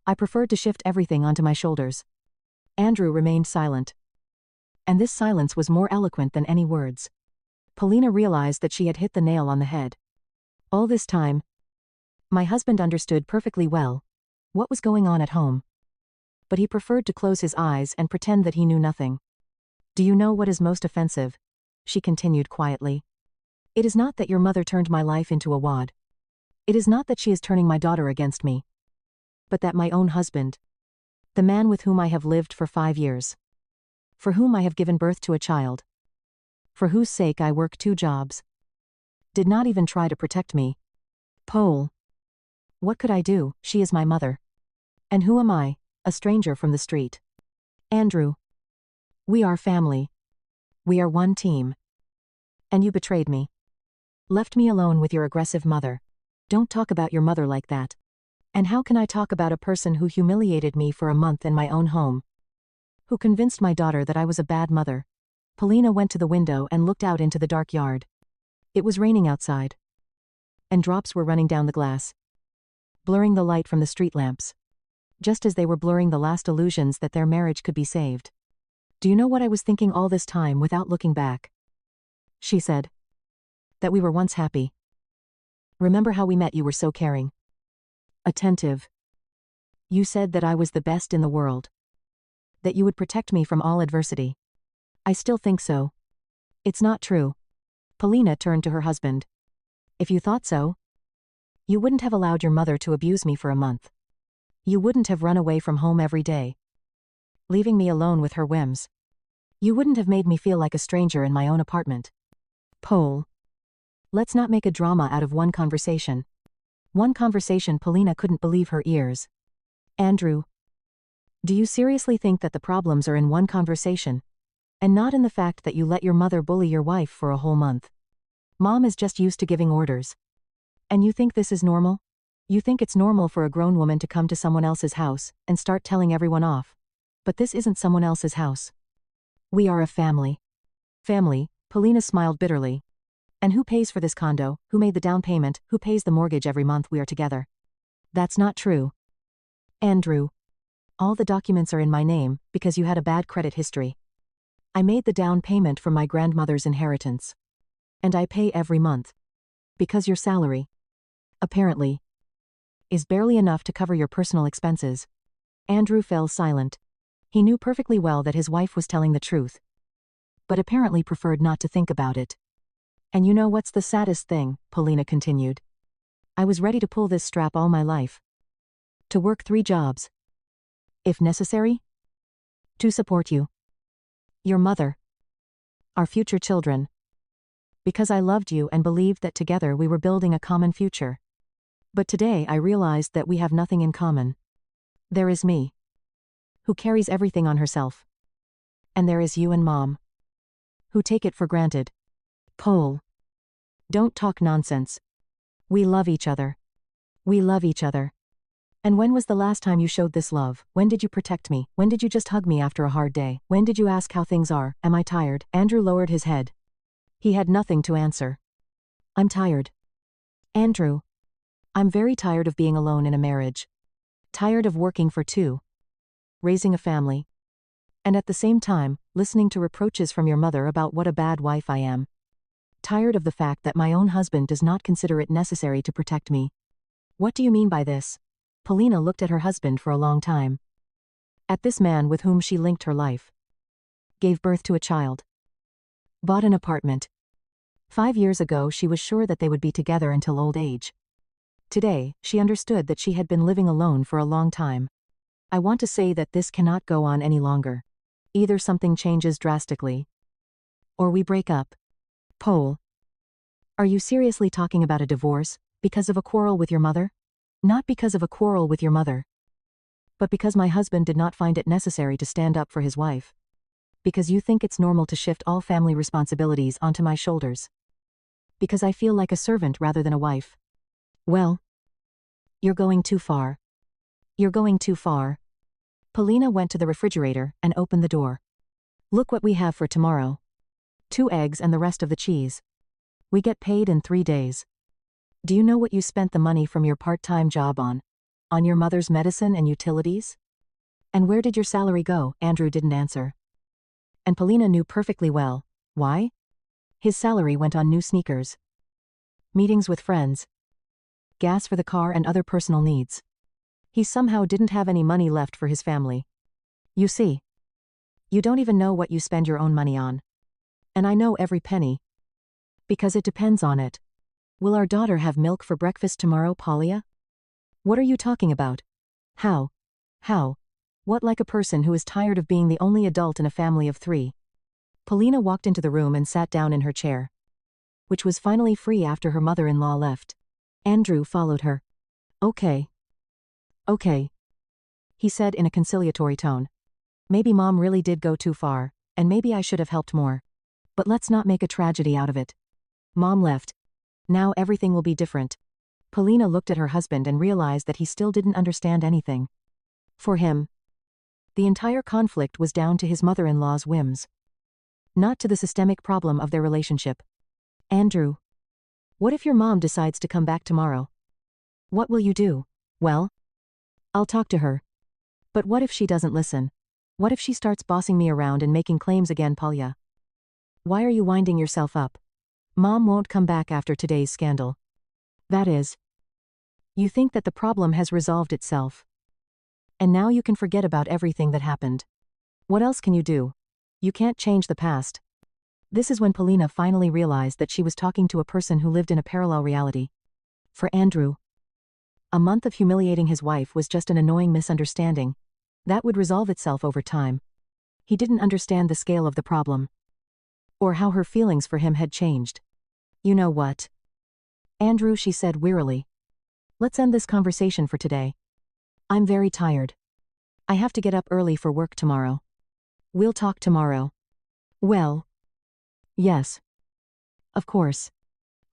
I preferred to shift everything onto my shoulders. Andrew remained silent. And this silence was more eloquent than any words. Polina realized that she had hit the nail on the head. All this time, my husband understood perfectly well what was going on at home. But he preferred to close his eyes and pretend that he knew nothing. Do you know what is most offensive? She continued quietly. It is not that your mother turned my life into a wad. It is not that she is turning my daughter against me. But that my own husband, the man with whom I have lived for 5 years, for whom I have given birth to a child, for whose sake I work 2 jobs, did not even try to protect me. Pole. What could I do? She is my mother. And who am I? A stranger from the street. Andrew. We are family. We are one team. And you betrayed me. Left me alone with your aggressive mother. Don't talk about your mother like that. And how can I talk about a person who humiliated me for a month in my own home? Who convinced my daughter that I was a bad mother? Polina went to the window and looked out into the dark yard. It was raining outside. And drops were running down the glass, blurring the light from the street lamps, just as they were blurring the last illusions that their marriage could be saved. Do you know what I was thinking all this time without looking back? She said. That we were once happy. Remember how we met? You were so caring. Attentive. You said that I was the best in the world. That you would protect me from all adversity. I still think so. It's not true. Polina turned to her husband. If you thought so, you wouldn't have allowed your mother to abuse me for a month. You wouldn't have run away from home every day, leaving me alone with her whims. You wouldn't have made me feel like a stranger in my own apartment. Pole. Let's not make a drama out of one conversation. One conversation. Polina couldn't believe her ears. Andrew, do you seriously think that the problems are in one conversation, and not in the fact that you let your mother bully your wife for a whole month? Mom is just used to giving orders. And you think this is normal? You think it's normal for a grown woman to come to someone else's house and start telling everyone off. But this isn't someone else's house. We are a family. Family, Polina smiled bitterly. And who pays for this condo? Who made the down payment? Who pays the mortgage every month we are together? That's not true. Andrew. All the documents are in my name because you had a bad credit history. I made the down payment from my grandmother's inheritance. And I pay every month. Because your salary, apparently, is barely enough to cover your personal expenses. Andrew fell silent. He knew perfectly well that his wife was telling the truth, but apparently preferred not to think about it. And you know what's the saddest thing? Polina continued. I was ready to pull this strap all my life. To work 3 jobs. If necessary. To support you. Your mother. Our future children. Because I loved you and believed that together we were building a common future. But today I realized that we have nothing in common. There is me, who carries everything on herself. And there is you and Mom, who take it for granted. Pole. Don't talk nonsense. We love each other. We love each other. And when was the last time you showed this love? When did you protect me? When did you just hug me after a hard day? When did you ask how things are? Am I tired? Andrew lowered his head. He had nothing to answer. I'm tired. Andrew. I'm very tired of being alone in a marriage. Tired of working for 2. Raising a family. And at the same time, listening to reproaches from your mother about what a bad wife I am. Tired of the fact that my own husband does not consider it necessary to protect me. What do you mean by this? Polina looked at her husband for a long time. At this man with whom she linked her life. Gave birth to a child. Bought an apartment. 5 years ago she was sure that they would be together until old age. Today, she understood that she had been living alone for a long time. I want to say that this cannot go on any longer. Either something changes drastically, or we break up. Pole. Are you seriously talking about a divorce, because of a quarrel with your mother? Not because of a quarrel with your mother. But because my husband did not find it necessary to stand up for his wife. Because you think it's normal to shift all family responsibilities onto my shoulders. Because I feel like a servant rather than a wife. Well, you're going too far. You're going too far. Polina went to the refrigerator and opened the door. Look what we have for tomorrow. 2 eggs and the rest of the cheese. We get paid in 3 days. Do you know what you spent the money from your part-time job on? On your mother's medicine and utilities? And where did your salary go? Andrew didn't answer. And Polina knew perfectly well. Why? His salary went on new sneakers. Meetings with friends. Gas for the car and other personal needs. He somehow didn't have any money left for his family. You see. You don't even know what you spend your own money on. And I know every penny. Because it depends on it. Will our daughter have milk for breakfast tomorrow, Polya? What are you talking about? How? How? What, like a person who is tired of being the only adult in a family of 3? Polina walked into the room and sat down in her chair, which was finally free after her mother-in-law left. Andrew followed her. Okay. Okay. He said in a conciliatory tone. Maybe Mom really did go too far, and maybe I should have helped more. But let's not make a tragedy out of it. Mom left. Now everything will be different. Polina looked at her husband and realized that he still didn't understand anything. For him, the entire conflict was down to his mother-in-law's whims. Not to the systemic problem of their relationship. Andrew. What if your mom decides to come back tomorrow? What will you do? Well, I'll talk to her. But what if she doesn't listen? What if she starts bossing me around and making claims again, Polya? Why are you winding yourself up? Mom won't come back after today's scandal. That is. You think that the problem has resolved itself. And now you can forget about everything that happened. What else can you do? You can't change the past. This is when Polina finally realized that she was talking to a person who lived in a parallel reality. For Andrew, a month of humiliating his wife was just an annoying misunderstanding. That would resolve itself over time. He didn't understand the scale of the problem. Or how her feelings for him had changed. You know what? Andrew, she said wearily. Let's end this conversation for today. I'm very tired. I have to get up early for work tomorrow. We'll talk tomorrow. Well. Yes. Of course.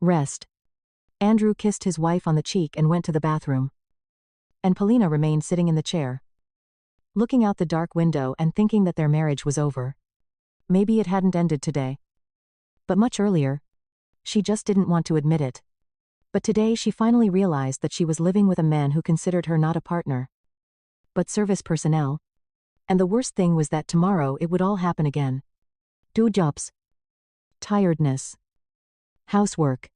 Rest. Andrew kissed his wife on the cheek and went to the bathroom. And Polina remained sitting in the chair, looking out the dark window and thinking that their marriage was over. Maybe it hadn't ended today. But much earlier. She just didn't want to admit it. But today she finally realized that she was living with a man who considered her not a partner, but service personnel. And the worst thing was that tomorrow it would all happen again. 2 jobs. Tiredness. Housework.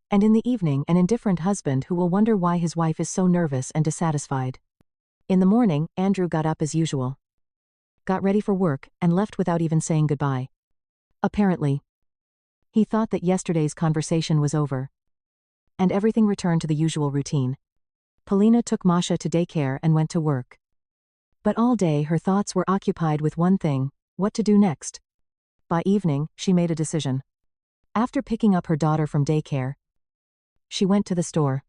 And in the evening an indifferent husband who will wonder why his wife is so nervous and dissatisfied. In the morning, Andrew got up as usual. Got ready for work and left without even saying goodbye. Apparently. He thought that yesterday's conversation was over. And everything returned to the usual routine. Polina took Masha to daycare and went to work. But all day her thoughts were occupied with one thing: what to do next. By evening, she made a decision. After picking up her daughter from daycare, she went to the store,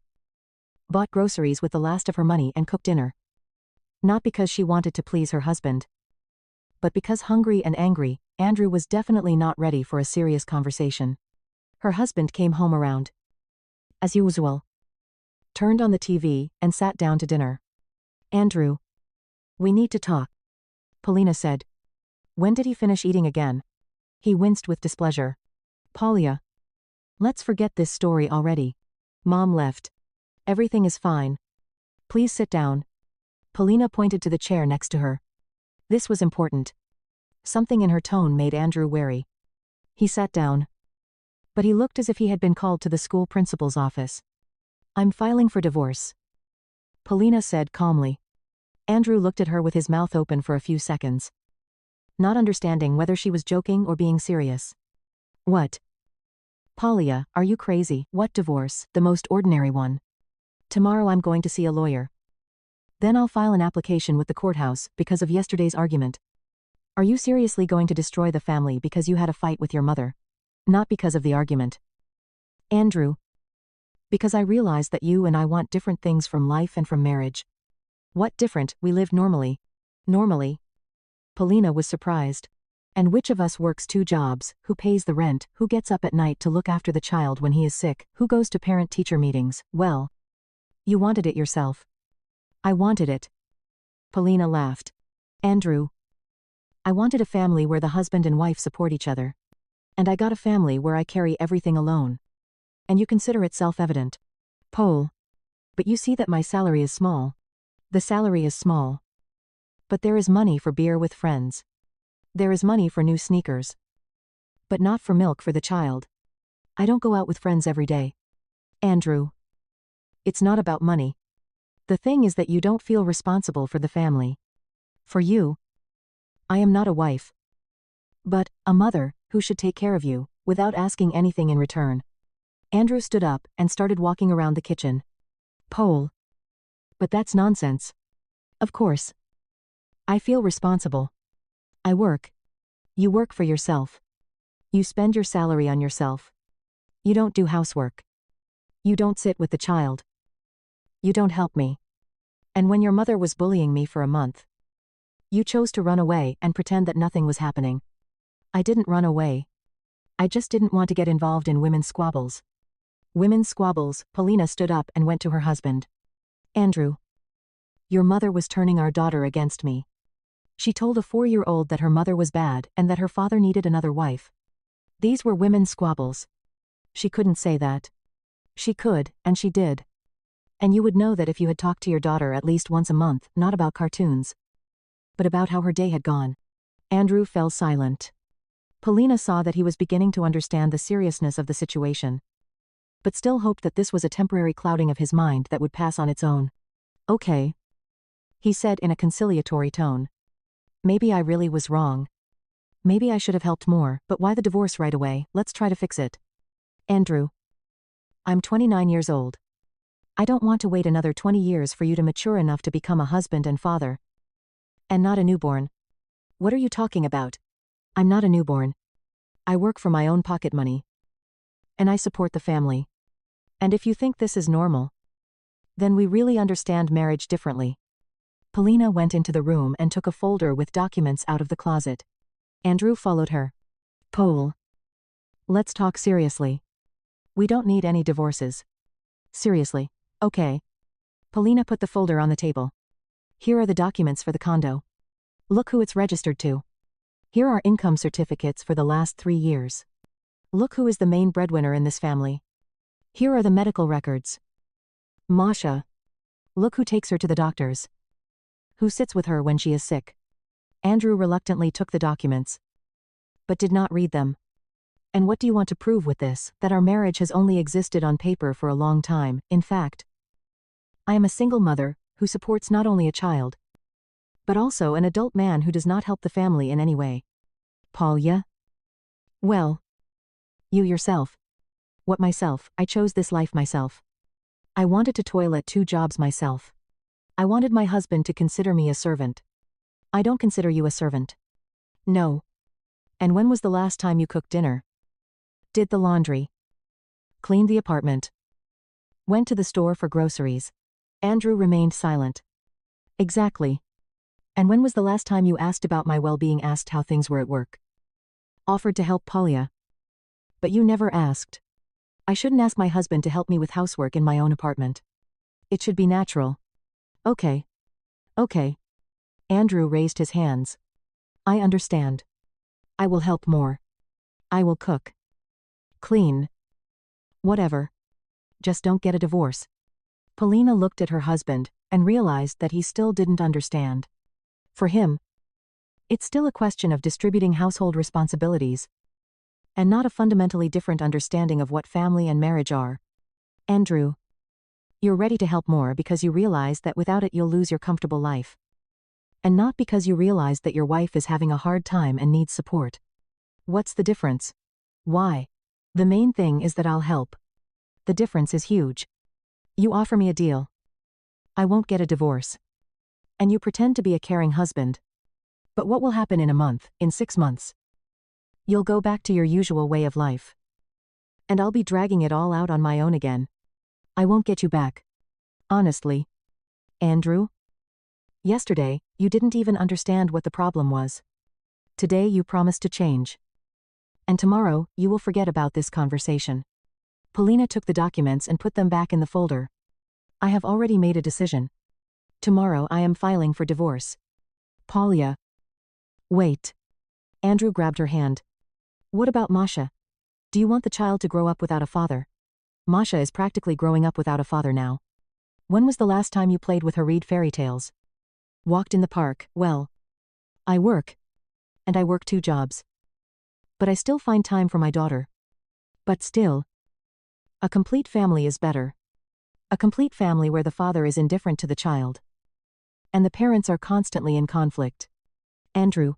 bought groceries with the last of her money and cooked dinner. Not because she wanted to please her husband, but because hungry and angry, Andrew was definitely not ready for a serious conversation. Her husband came home around, as usual, turned on the TV and sat down to dinner. Andrew. We need to talk, Polina said. When did he finish eating again? He winced with displeasure. Polya. Let's forget this story already. Mom left. Everything is fine. Please sit down. Polina pointed to the chair next to her. This was important. Something in her tone made Andrew wary. He sat down. But he looked as if he had been called to the school principal's office. I'm filing for divorce, Polina said calmly. Andrew looked at her with his mouth open for a few seconds, not understanding whether she was joking or being serious. What? Polya, are you crazy? What divorce? The most ordinary one. Tomorrow I'm going to see a lawyer. Then I'll file an application with the courthouse because of yesterday's argument. Are you seriously going to destroy the family because you had a fight with your mother? Not because of the argument. Andrew. Because I realize that you and I want different things from life and from marriage. What different? We live normally. Normally? Polina was surprised. And which of us works 2 jobs, who pays the rent, who gets up at night to look after the child when he is sick, who goes to parent-teacher meetings? Well, you wanted it yourself. I wanted it. Polina laughed. Andrew. I wanted a family where the husband and wife support each other. And I got a family where I carry everything alone. And you consider it self-evident. Pole. But you see that my salary is small. The salary is small. But there is money for beer with friends. There is money for new sneakers. But not for milk for the child. I don't go out with friends every day. Andrew. It's not about money. The thing is that you don't feel responsible for the family. For you. I am not a wife. But a mother, who should take care of you, without asking anything in return. Andrew stood up and started walking around the kitchen. Pole. But that's nonsense. Of course. I feel responsible. I work. You work for yourself. You spend your salary on yourself. You don't do housework. You don't sit with the child. You don't help me. And when your mother was bullying me for a month, you chose to run away and pretend that nothing was happening. I didn't run away. I just didn't want to get involved in women's squabbles. Women's squabbles. Polina stood up and went to her husband. Andrew. Your mother was turning our daughter against me. She told a 4-year-old that her mother was bad and that her father needed another wife. These were women's squabbles. She couldn't say that. She could, and she did. And you would know that if you had talked to your daughter at least once a month, not about cartoons, but about how her day had gone. Andrew fell silent. Polina saw that he was beginning to understand the seriousness of the situation, but still hoped that this was a temporary clouding of his mind that would pass on its own. Okay, he said in a conciliatory tone. Maybe I really was wrong. Maybe I should have helped more, but why the divorce right away? Let's try to fix it. Andrew. I'm 29 years old. I don't want to wait another 20 years for you to mature enough to become a husband and father. And not a newborn. What are you talking about? I'm not a newborn. I work for my own pocket money. And I support the family. And if you think this is normal, then we really understand marriage differently. Polina went into the room and took a folder with documents out of the closet. Andrew followed her. Pole. Let's talk seriously. We don't need any divorces. Seriously. Okay. Polina put the folder on the table. Here are the documents for the condo. Look who it's registered to. Here are income certificates for the last 3 years. Look who is the main breadwinner in this family. Here are the medical records. Masha. Look who takes her to the doctors. Who sits with her when she is sick. Andrew reluctantly took the documents, but did not read them. And what do you want to prove with this? That our marriage has only existed on paper for a long time. In fact, I am a single mother, who supports not only a child, but also an adult man who does not help the family in any way. Polya? Well, you yourself. What myself? I chose this life myself. I wanted to toil at 2 jobs myself. I wanted my husband to consider me a servant. I don't consider you a servant. No. And when was the last time you cooked dinner? Did the laundry. Cleaned the apartment. Went to the store for groceries. Andrew remained silent. Exactly. And when was the last time you asked about my well-being, asked how things were at work? Offered to help Polya. But you never asked. I shouldn't ask my husband to help me with housework in my own apartment. It should be natural. Okay. Okay. Andrew raised his hands. I understand. I will help more. I will cook. Clean. Whatever. Just don't get a divorce. Polina looked at her husband and realized that he still didn't understand. For him, It's still a question of distributing household responsibilities, and not a fundamentally different understanding of what family and marriage are. Andrew, you're ready to help more because you realize that without it you'll lose your comfortable life. And not because you realize that your wife is having a hard time and needs support. What's the difference? Why? The main thing is that I'll help. The difference is huge. You offer me a deal. I won't get a divorce. And you pretend to be a caring husband. But what will happen in a month, in 6 months? You'll go back to your usual way of life. And I'll be dragging it all out on my own again. I won't get you back. Honestly. Andrew? Yesterday, you didn't even understand what the problem was. Today you promised to change. And tomorrow, you will forget about this conversation. Polina took the documents and put them back in the folder. I have already made a decision. Tomorrow I am filing for divorce. Polya. Wait. Andrew grabbed her hand. What about Masha? Do you want the child to grow up without a father? Masha is practically growing up without a father now. When was the last time you played with her, read fairy tales? Walked in the park? Well, I work. And I work 2 jobs. But I still find time for my daughter. But still, a complete family is better. A complete family where the father is indifferent to the child. And the parents are constantly in conflict. Andrew.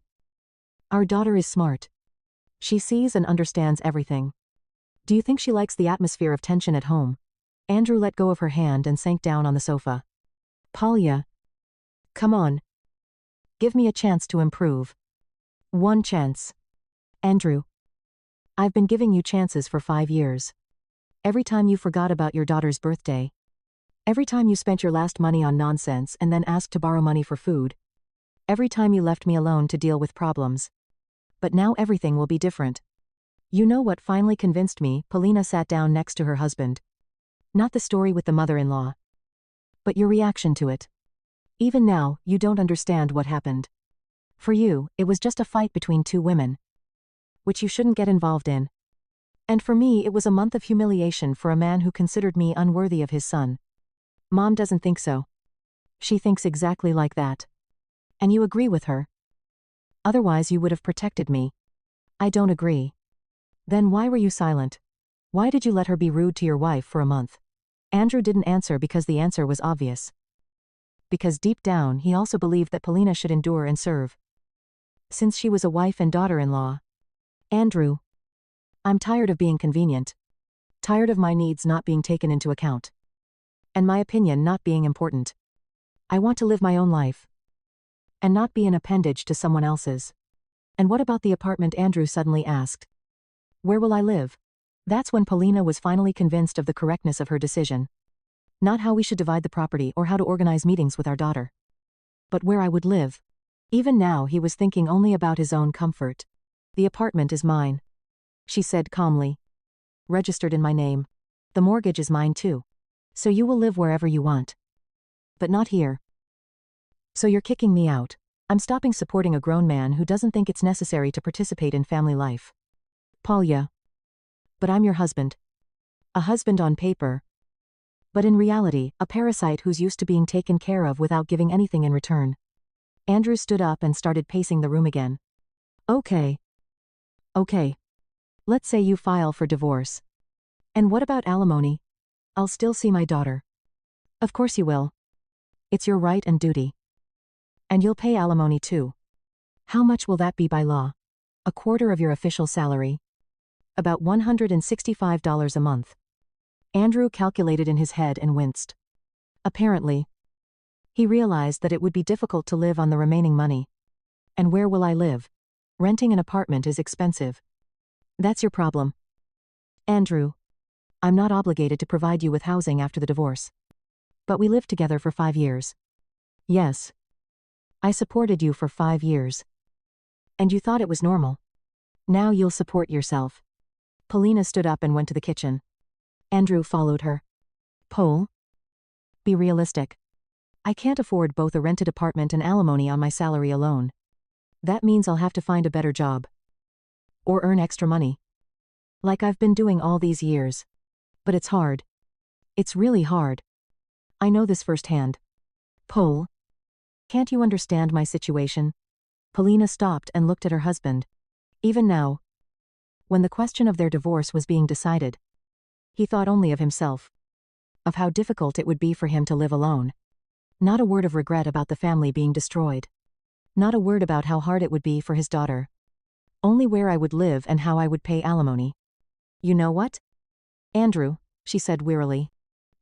Our daughter is smart. She sees and understands everything. Do you think she likes the atmosphere of tension at home? Andrew let go of her hand and sank down on the sofa. Polya. Come on. Give me a chance to improve. 1 chance. Andrew. I've been giving you chances for 5 years. Every time you forgot about your daughter's birthday. Every time you spent your last money on nonsense and then asked to borrow money for food. Every time you left me alone to deal with problems. But now everything will be different. You know what finally convinced me? Polina sat down next to her husband. Not the story with the mother-in-law. But your reaction to it. Even now, you don't understand what happened. For you, it was just a fight between 2 women. Which you shouldn't get involved in. And for me it was a month of humiliation for a man who considered me unworthy of his son. Mom doesn't think so. She thinks exactly like that. And you agree with her. Otherwise you would have protected me. I don't agree. Then why were you silent? Why did you let her be rude to your wife for a month? Andrew didn't answer because the answer was obvious. Because deep down he also believed that Polina should endure and serve. Since she was a wife and daughter-in-law. Andrew. I'm tired of being convenient. Tired of my needs not being taken into account. And my opinion not being important. I want to live my own life. And not be an appendage to someone else's. And what about the apartment? Andrew suddenly asked. Where will I live? That's when Polina was finally convinced of the correctness of her decision. Not how we should divide the property or how to organize meetings with our daughter. But where I would live. Even now he was thinking only about his own comfort. The apartment is mine. She said calmly. Registered in my name. The mortgage is mine too. So you will live wherever you want. But not here. So you're kicking me out. I'm stopping supporting a grown man who doesn't think it's necessary to participate in family life. Polya. But I'm your husband. A husband on paper. But in reality, a parasite who's used to being taken care of without giving anything in return. Andrew stood up and started pacing the room again. Okay. Okay. Let's say you file for divorce. And what about alimony? I'll still see my daughter. Of course you will. It's your right and duty. And you'll pay alimony too. How much will that be by law? 1/4 of your official salary. About $165 a month. Andrew calculated in his head and winced. Apparently. He realized that it would be difficult to live on the remaining money. And where will I live? Renting an apartment is expensive. That's your problem. Andrew. I'm not obligated to provide you with housing after the divorce. But we lived together for 5 years. Yes. I supported you for 5 years. And you thought it was normal. Now you'll support yourself. Polina stood up and went to the kitchen. Andrew followed her. Pol? Be realistic. I can't afford both a rented apartment and alimony on my salary alone. That means I'll have to find a better job. Or earn extra money. Like I've been doing all these years. But it's hard. It's really hard. I know this firsthand. Pol? Can't you understand my situation? Polina stopped and looked at her husband. Even now, when the question of their divorce was being decided, he thought only of himself, of how difficult it would be for him to live alone. Not a word of regret about the family being destroyed. Not a word about how hard it would be for his daughter. Only where I would live and how I would pay alimony. You know what, Andrew, she said wearily.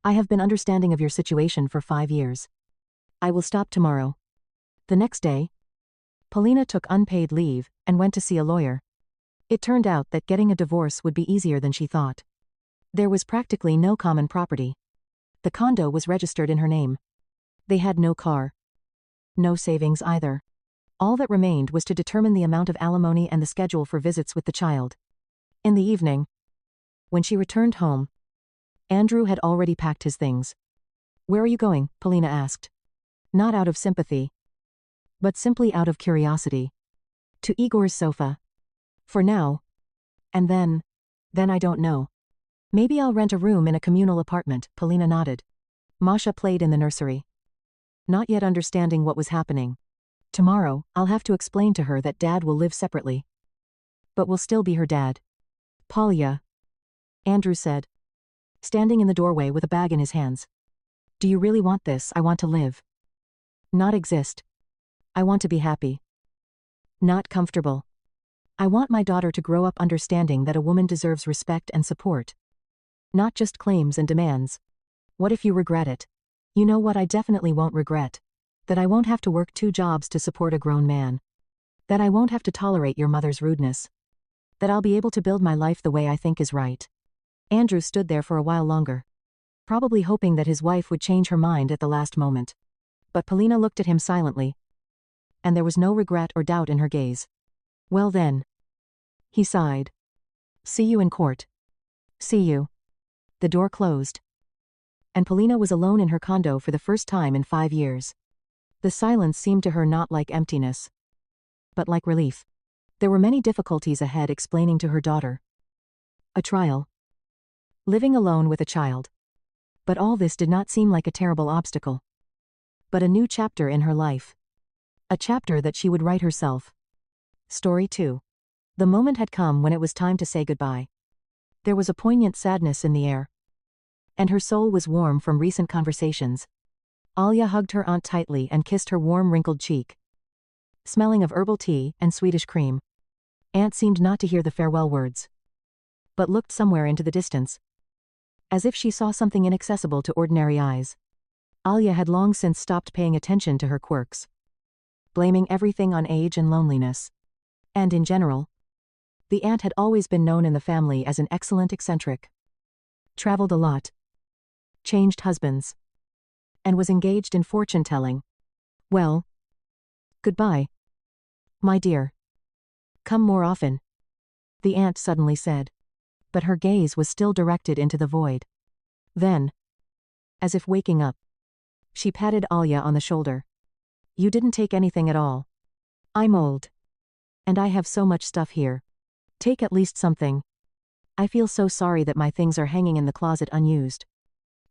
I have been understanding of your situation for 5 years. I will stop tomorrow. The next day, Polina took unpaid leave and went to see a lawyer. It turned out that getting a divorce would be easier than she thought. There was practically no common property. The condo was registered in her name. They had no car. No savings either. All that remained was to determine the amount of alimony and the schedule for visits with the child. In the evening, when she returned home, Andrew had already packed his things. Where are you going? Polina asked. Not out of sympathy, but simply out of curiosity. To Igor's sofa. For now. And then I don't know. Maybe I'll rent a room in a communal apartment, Polina nodded. Masha played in the nursery, not yet understanding what was happening. Tomorrow, I'll have to explain to her that Dad will live separately, but will still be her dad. Polya, Andrew said, standing in the doorway with a bag in his hands. Do you really want this? I want to live. Not exist. I want to be happy. Not comfortable. I want my daughter to grow up understanding that a woman deserves respect and support. Not just claims and demands. What if you regret it? You know what I definitely won't regret? That I won't have to work 2 jobs to support a grown man. That I won't have to tolerate your mother's rudeness. That I'll be able to build my life the way I think is right. Andrew stood there for a while longer, probably hoping that his wife would change her mind at the last moment. But Polina looked at him silently, and there was no regret or doubt in her gaze. Well then, he sighed. See you in court. See you. The door closed, and Polina was alone in her condo for the first time in 5 years. The silence seemed to her not like emptiness, but like relief. There were many difficulties ahead explaining to her daughter. A trial. Living alone with a child. But all this did not seem like a terrible obstacle, but a new chapter in her life. A chapter that she would write herself. Story 2. The moment had come when it was time to say goodbye. There was a poignant sadness in the air, and her soul was warm from recent conversations. Alya hugged her aunt tightly and kissed her warm wrinkled cheek, smelling of herbal tea and Swedish cream. Aunt seemed not to hear the farewell words, but looked somewhere into the distance, as if she saw something inaccessible to ordinary eyes. Alya had long since stopped paying attention to her quirks, blaming everything on age and loneliness. And in general, the aunt had always been known in the family as an excellent eccentric. Traveled a lot, changed husbands, and was engaged in fortune-telling. Well, goodbye, my dear. Come more often, the aunt suddenly said. But her gaze was still directed into the void. Then, as if waking up, she patted Alya on the shoulder. You didn't take anything at all. I'm old, and I have so much stuff here. Take at least something. I feel so sorry that my things are hanging in the closet unused.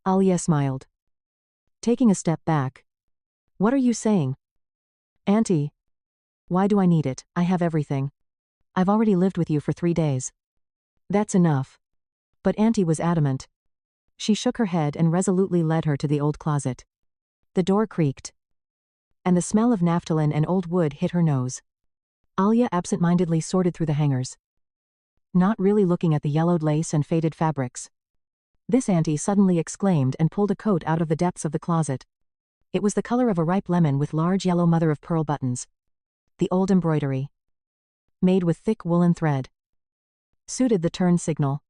Alya smiled, taking a step back. What are you saying? Auntie, why do I need it? I have everything. I've already lived with you for 3 days. That's enough. But Auntie was adamant. She shook her head and resolutely led her to the old closet. The door creaked, and the smell of naphthalene and old wood hit her nose. Alya absent-mindedly sorted through the hangers, not really looking at the yellowed lace and faded fabrics. This Auntie suddenly exclaimed and pulled a coat out of the depths of the closet. It was the color of a ripe lemon with large yellow mother-of-pearl buttons. The old embroidery, made with thick woolen thread, suited the turn signal.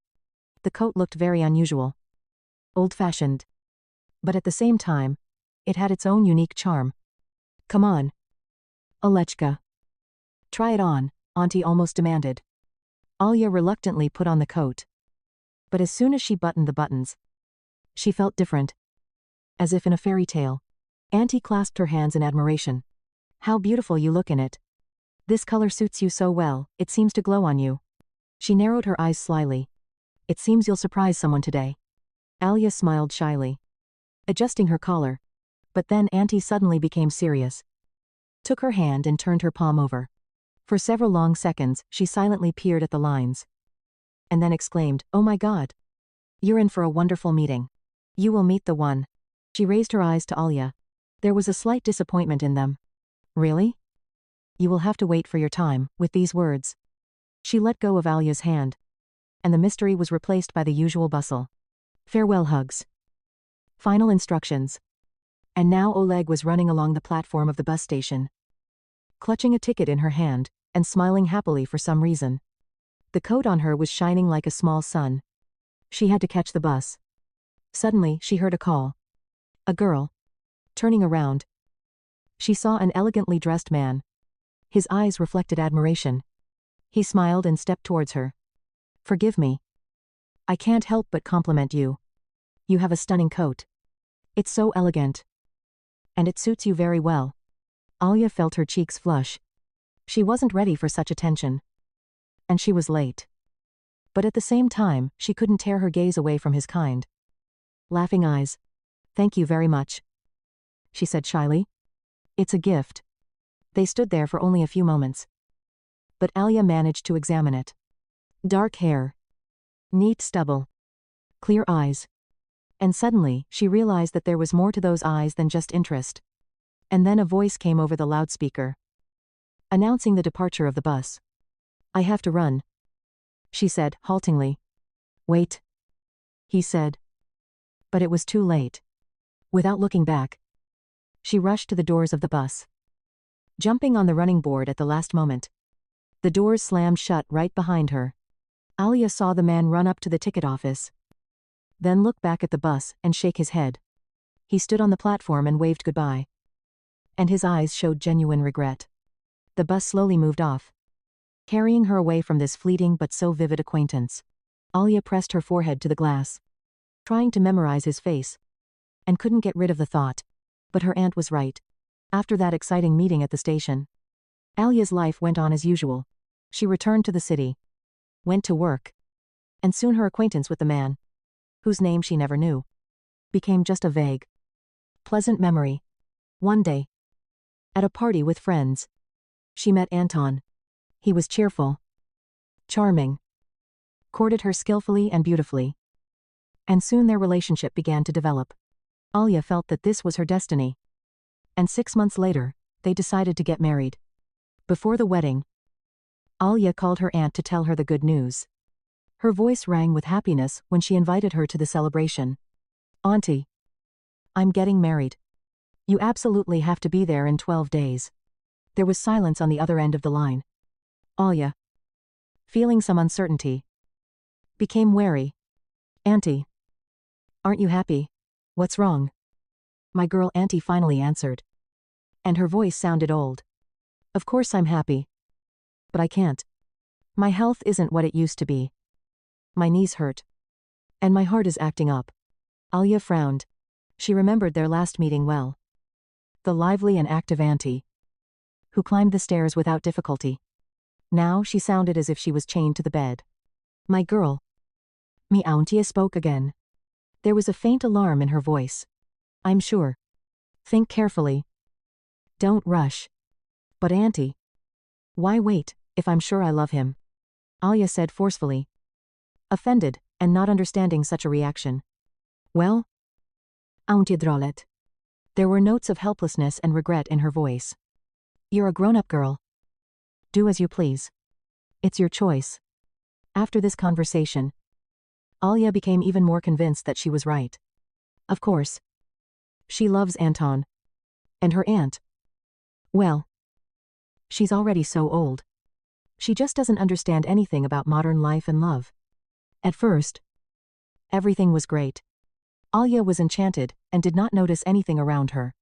The coat looked very unusual, old-fashioned, but at the same time, it had its own unique charm. Come on, Alechka. Try it on, Auntie almost demanded. Alya reluctantly put on the coat, but as soon as she buttoned the buttons, she felt different, as if in a fairy tale. Auntie clasped her hands in admiration. How beautiful you look in it. This color suits you so well, it seems to glow on you. She narrowed her eyes slyly. It seems you'll surprise someone today. Alya smiled shyly, adjusting her collar, but then Auntie suddenly became serious. took her hand and turned her palm over. For several long seconds, she silently peered at the lines. And then exclaimed, "Oh my God. You're in for a wonderful meeting. You will meet the one." She raised her eyes to Alia. There was a slight disappointment in them. "Really? You will have to wait for your time." With these words, she let go of Alia's hand, and the mystery was replaced by the usual bustle. Farewell hugs. Final instructions. And now Oleg was running along the platform of the bus station, clutching a ticket in her hand, and smiling happily for some reason. The coat on her was shining like a small sun. She had to catch the bus. Suddenly, she heard a call. A girl. Turning around, she saw an elegantly dressed man. His eyes reflected admiration. He smiled and stepped towards her. "Forgive me. I can't help but compliment you. You have a stunning coat. It's so elegant. And it suits you very well." Alia felt her cheeks flush. She wasn't ready for such attention. And she was late. But at the same time, she couldn't tear her gaze away from his kind, laughing eyes. "Thank you very much," she said shyly. "It's a gift." They stood there for only a few moments. But Alia managed to examine it. Dark hair. Neat stubble. Clear eyes. And suddenly, she realized that there was more to those eyes than just interest. And then a voice came over the loudspeaker, announcing the departure of the bus. "I have to run," she said, haltingly. "Wait," he said. But it was too late. Without looking back, she rushed to the doors of the bus, jumping on the running board at the last moment. The doors slammed shut right behind her. Alia saw the man run up to the ticket office, then look back at the bus and shake his head. He stood on the platform and waved goodbye. And his eyes showed genuine regret. The bus slowly moved off, carrying her away from this fleeting but so vivid acquaintance. Alia pressed her forehead to the glass, trying to memorize his face, and couldn't get rid of the thought. But her aunt was right. After that exciting meeting at the station, Alia's life went on as usual. She returned to the city, went to work, and soon her acquaintance with the man, whose name she never knew, became just a vague, pleasant memory. One day, at a party with friends, she met Anton. He was cheerful, charming, courted her skillfully and beautifully. And soon their relationship began to develop. Alia felt that this was her destiny. And 6 months later, they decided to get married. Before the wedding, Alia called her aunt to tell her the good news. Her voice rang with happiness when she invited her to the celebration. "Auntie, I'm getting married. You absolutely have to be there in 12 days. There was silence on the other end of the line. Alia, feeling some uncertainty, became wary. "Auntie, aren't you happy? What's wrong?" "My girl," Auntie finally answered. And her voice sounded old. "Of course I'm happy. But I can't. My health isn't what it used to be. My knees hurt. And my heart is acting up." Alia frowned. She remembered their last meeting well. The lively and active auntie, who climbed the stairs without difficulty. Now she sounded as if she was chained to the bed. "My girl." Me auntie spoke again. There was a faint alarm in her voice. "I'm sure. Think carefully. Don't rush." "But auntie, why wait, if I'm sure I love him?" Alia said forcefully, offended, and not understanding such a reaction. "Well, auntie Drolet." There were notes of helplessness and regret in her voice. "You're a grown-up girl. Do as you please. It's your choice." After this conversation, Alia became even more convinced that she was right. Of course, she loves Anton. And her aunt, well, she's already so old. She just doesn't understand anything about modern life and love. At first, everything was great. Alia was enchanted and did not notice anything around her.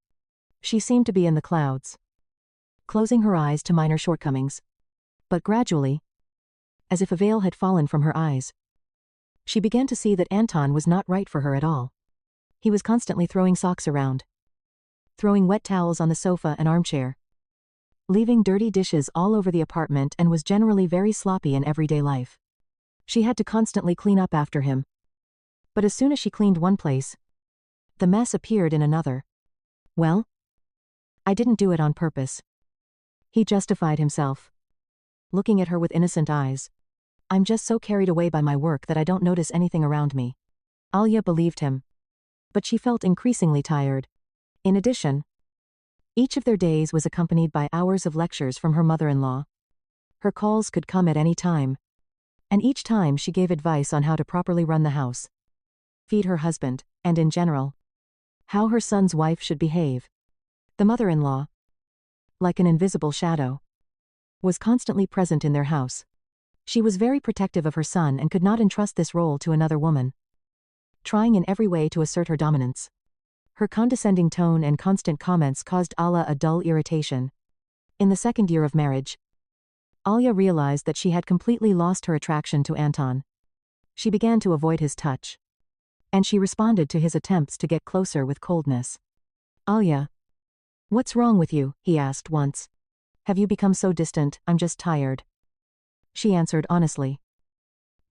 She seemed to be in the clouds, closing her eyes to minor shortcomings. But gradually, as if a veil had fallen from her eyes, she began to see that Anton was not right for her at all. He was constantly throwing socks around, throwing wet towels on the sofa and armchair, leaving dirty dishes all over the apartment, and was generally very sloppy in everyday life. She had to constantly clean up after him. But as soon as she cleaned one place, the mess appeared in another. "Well, I didn't do it on purpose," He justified himself, looking at her with innocent eyes. I'm just so carried away by my work that I don't notice anything around me. Alia believed him. But she felt increasingly tired. In addition, each of their days was accompanied by hours of lectures from her mother-in-law. Her calls could come at any time. And each time she gave advice on how to properly run the house, feed her husband, and in general, how her son's wife should behave. The mother-in-law, like an invisible shadow, was constantly present in their house. She was very protective of her son and could not entrust this role to another woman, trying in every way to assert her dominance. Her condescending tone and constant comments caused Ala a dull irritation. In the second year of marriage, Alia realized that she had completely lost her attraction to Anton. She began to avoid his touch, and she responded to his attempts to get closer with coldness. Alia, what's wrong with you? He asked once. Have you become so distant? I'm just tired. She answered honestly,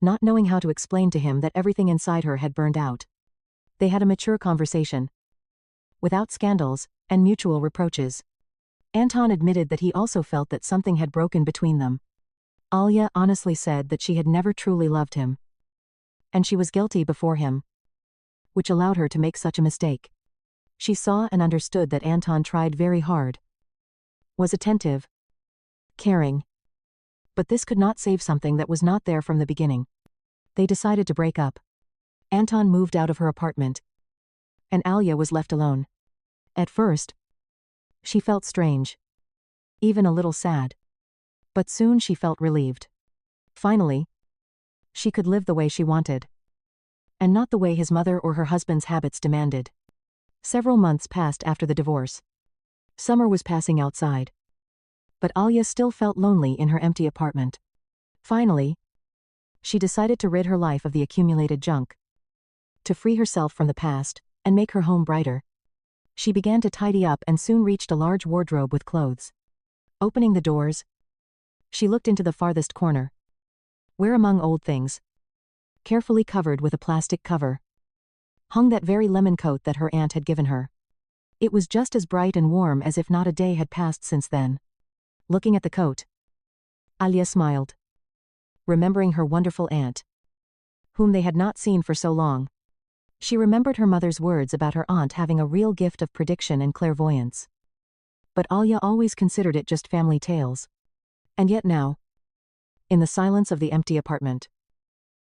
not knowing how to explain to him that everything inside her had burned out. They had a mature conversation, without scandals and mutual reproaches. Anton admitted that he also felt that something had broken between them. Alia honestly said that she had never truly loved him, and she was guilty before him, which allowed her to make such a mistake. She saw and understood that Anton tried very hard, was attentive, caring. But this could not save something that was not there from the beginning. They decided to break up. Anton moved out of her apartment, and Alia was left alone. At first, she felt strange, even a little sad. But soon she felt relieved. Finally, she could live the way she wanted, and not the way his mother or her husband's habits demanded. Several months passed after the divorce. Summer was passing outside, but Alia still felt lonely in her empty apartment. Finally, she decided to rid her life of the accumulated junk, to free herself from the past and make her home brighter. She began to tidy up and soon reached a large wardrobe with clothes. Opening the doors, she looked into the farthest corner, where among old things, carefully covered with a plastic cover, hung that very lemon coat that her aunt had given her. It was just as bright and warm as if not a day had passed since then. Looking at the coat, Alia smiled, remembering her wonderful aunt, whom they had not seen for so long. She remembered her mother's words about her aunt having a real gift of prediction and clairvoyance. But Alia always considered it just family tales. And yet now, in the silence of the empty apartment,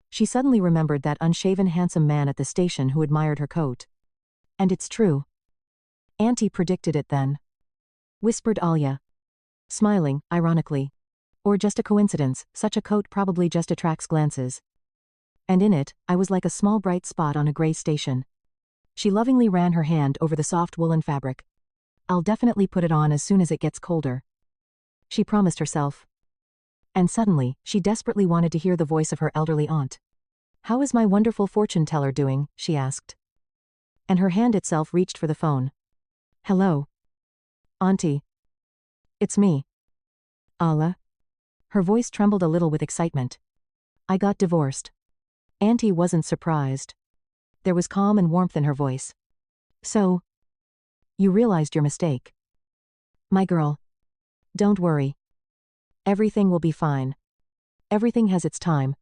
she suddenly remembered that unshaven handsome man at the station who admired her coat. And it's true. Auntie predicted it then, whispered Alia, smiling, ironically. Or just a coincidence, such a coat probably just attracts glances. And in it, I was like a small bright spot on a gray station. She lovingly ran her hand over the soft woolen fabric. I'll definitely put it on as soon as it gets colder, she promised herself. And suddenly, she desperately wanted to hear the voice of her elderly aunt. How is my wonderful fortune teller doing? She asked. And her hand itself reached for the phone. Hello, Auntie. It's me. Ala. Her voice trembled a little with excitement. I got divorced. Auntie wasn't surprised. There was calm and warmth in her voice. So, you realized your mistake. My girl. Don't worry. Everything will be fine. Everything has its time.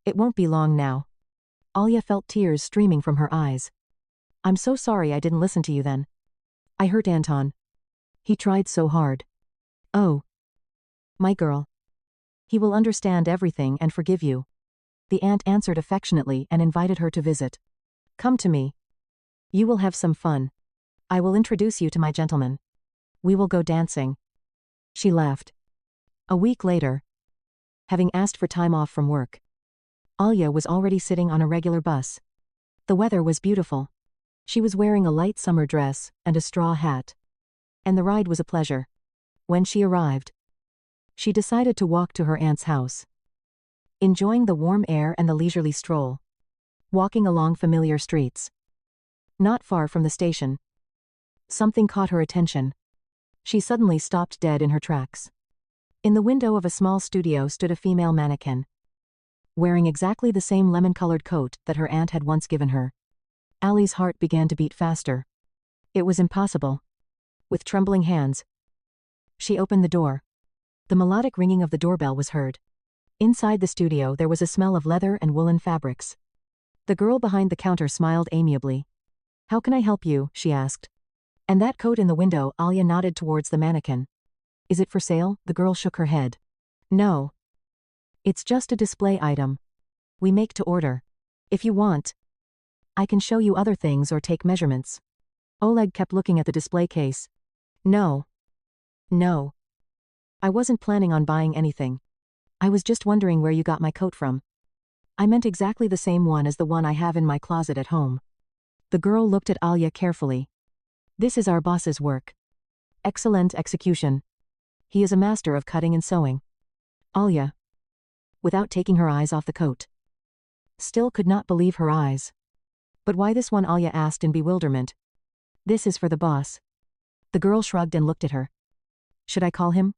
It won't be long now. Alia felt tears streaming from her eyes. I'm so sorry I didn't listen to you then. I hurt Anton. He tried so hard. Oh. My girl. He will understand everything and forgive you. The aunt answered affectionately and invited her to visit. Come to me. You will have some fun. I will introduce you to my gentleman. We will go dancing. She laughed. A week later, having asked for time off from work, Alia was already sitting on a regular bus. The weather was beautiful. She was wearing a light summer dress and a straw hat. And the ride was a pleasure. When she arrived, she decided to walk to her aunt's house, enjoying the warm air and the leisurely stroll, walking along familiar streets. Not far from the station, something caught her attention. She suddenly stopped dead in her tracks. In the window of a small studio stood a female mannequin, wearing exactly the same lemon-colored coat that her aunt had once given her. Ali's heart began to beat faster. It was impossible. With trembling hands, she opened the door. The melodic ringing of the doorbell was heard. Inside the studio there was a smell of leather and woolen fabrics. The girl behind the counter smiled amiably. "How can I help you?" she asked. "And that coat in the window?" Alia nodded towards the mannequin. "Is it for sale?" The girl shook her head. "No. It's just a display item. We make to order. If you want, I can show you other things or take measurements." Oleg kept looking at the display case. No. No. I wasn't planning on buying anything. I was just wondering where you got my coat from. I meant exactly the same one as the one I have in my closet at home. The girl looked at Alia carefully. "This is our boss's work. Excellent execution. He is a master of cutting and sewing." Alia, without taking her eyes off the coat, still could not believe her eyes. "But why this one?" Alia asked in bewilderment. "This is for the boss." The girl shrugged and looked at her. "Should I call him?"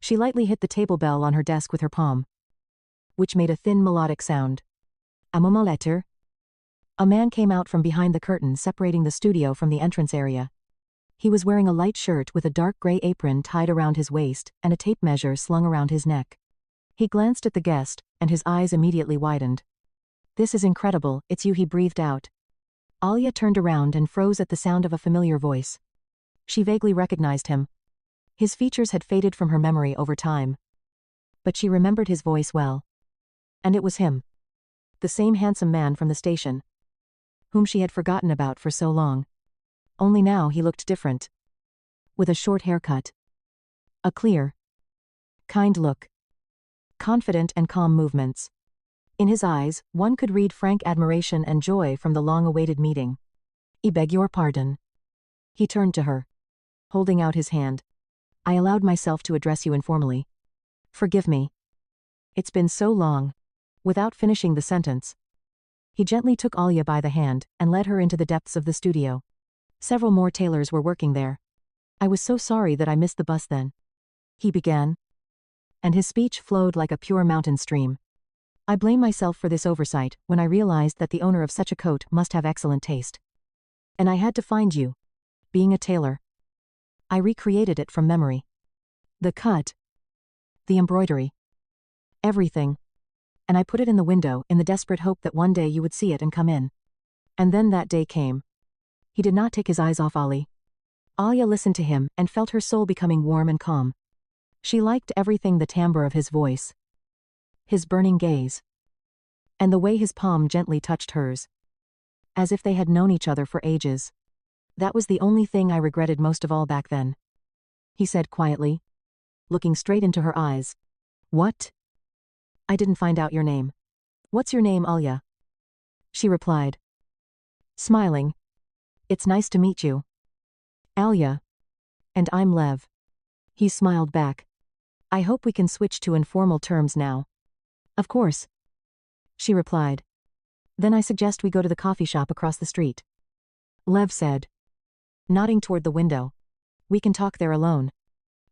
She lightly hit the table bell on her desk with her palm, which made a thin melodic sound. "A moment later." A man came out from behind the curtain separating the studio from the entrance area. He was wearing a light shirt with a dark gray apron tied around his waist and a tape measure slung around his neck. He glanced at the guest, and his eyes immediately widened. "This is incredible, it's you," he breathed out. Alia turned around and froze at the sound of a familiar voice. She vaguely recognized him. His features had faded from her memory over time, but she remembered his voice well. And it was him. The same handsome man from the station, whom she had forgotten about for so long. Only now he looked different. With a short haircut, a clear, kind look, confident and calm movements. In his eyes, one could read frank admiration and joy from the long-awaited meeting. "I beg your pardon." He turned to her, holding out his hand. "I allowed myself to address you informally. Forgive me. It's been so long." Without finishing the sentence, he gently took Alia by the hand and led her into the depths of the studio. Several more tailors were working there. "I was so sorry that I missed the bus then," he began, and his speech flowed like a pure mountain stream. "I blame myself for this oversight when I realized that the owner of such a coat must have excellent taste. And I had to find you. Being a tailor, I recreated it from memory. The cut, the embroidery, everything. And I put it in the window in the desperate hope that one day you would see it and come in. And then that day came." He did not take his eyes off Ali. Alia listened to him and felt her soul becoming warm and calm. She liked everything: the timbre of his voice, his burning gaze, and the way his palm gently touched hers, as if they had known each other for ages. "That was the only thing I regretted most of all back then," he said quietly, looking straight into her eyes. "What?" "I didn't find out your name." "What's your name, Alia?" she replied, smiling. "It's nice to meet you." "Alia. And I'm Lev." He smiled back. "I hope we can switch to informal terms now." "Of course," she replied. "Then I suggest we go to the coffee shop across the street," Lev said, nodding toward the window. "We can talk there alone.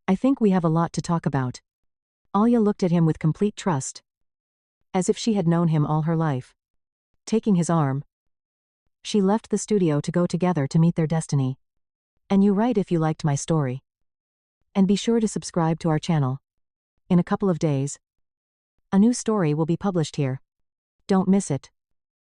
I think we have a lot to talk about." Alia looked at him with complete trust, as if she had known him all her life. Taking his arm, she left the studio to go together to meet their destiny. And you write if you liked my story. And be sure to subscribe to our channel. In a couple of days, a new story will be published here. Don't miss it.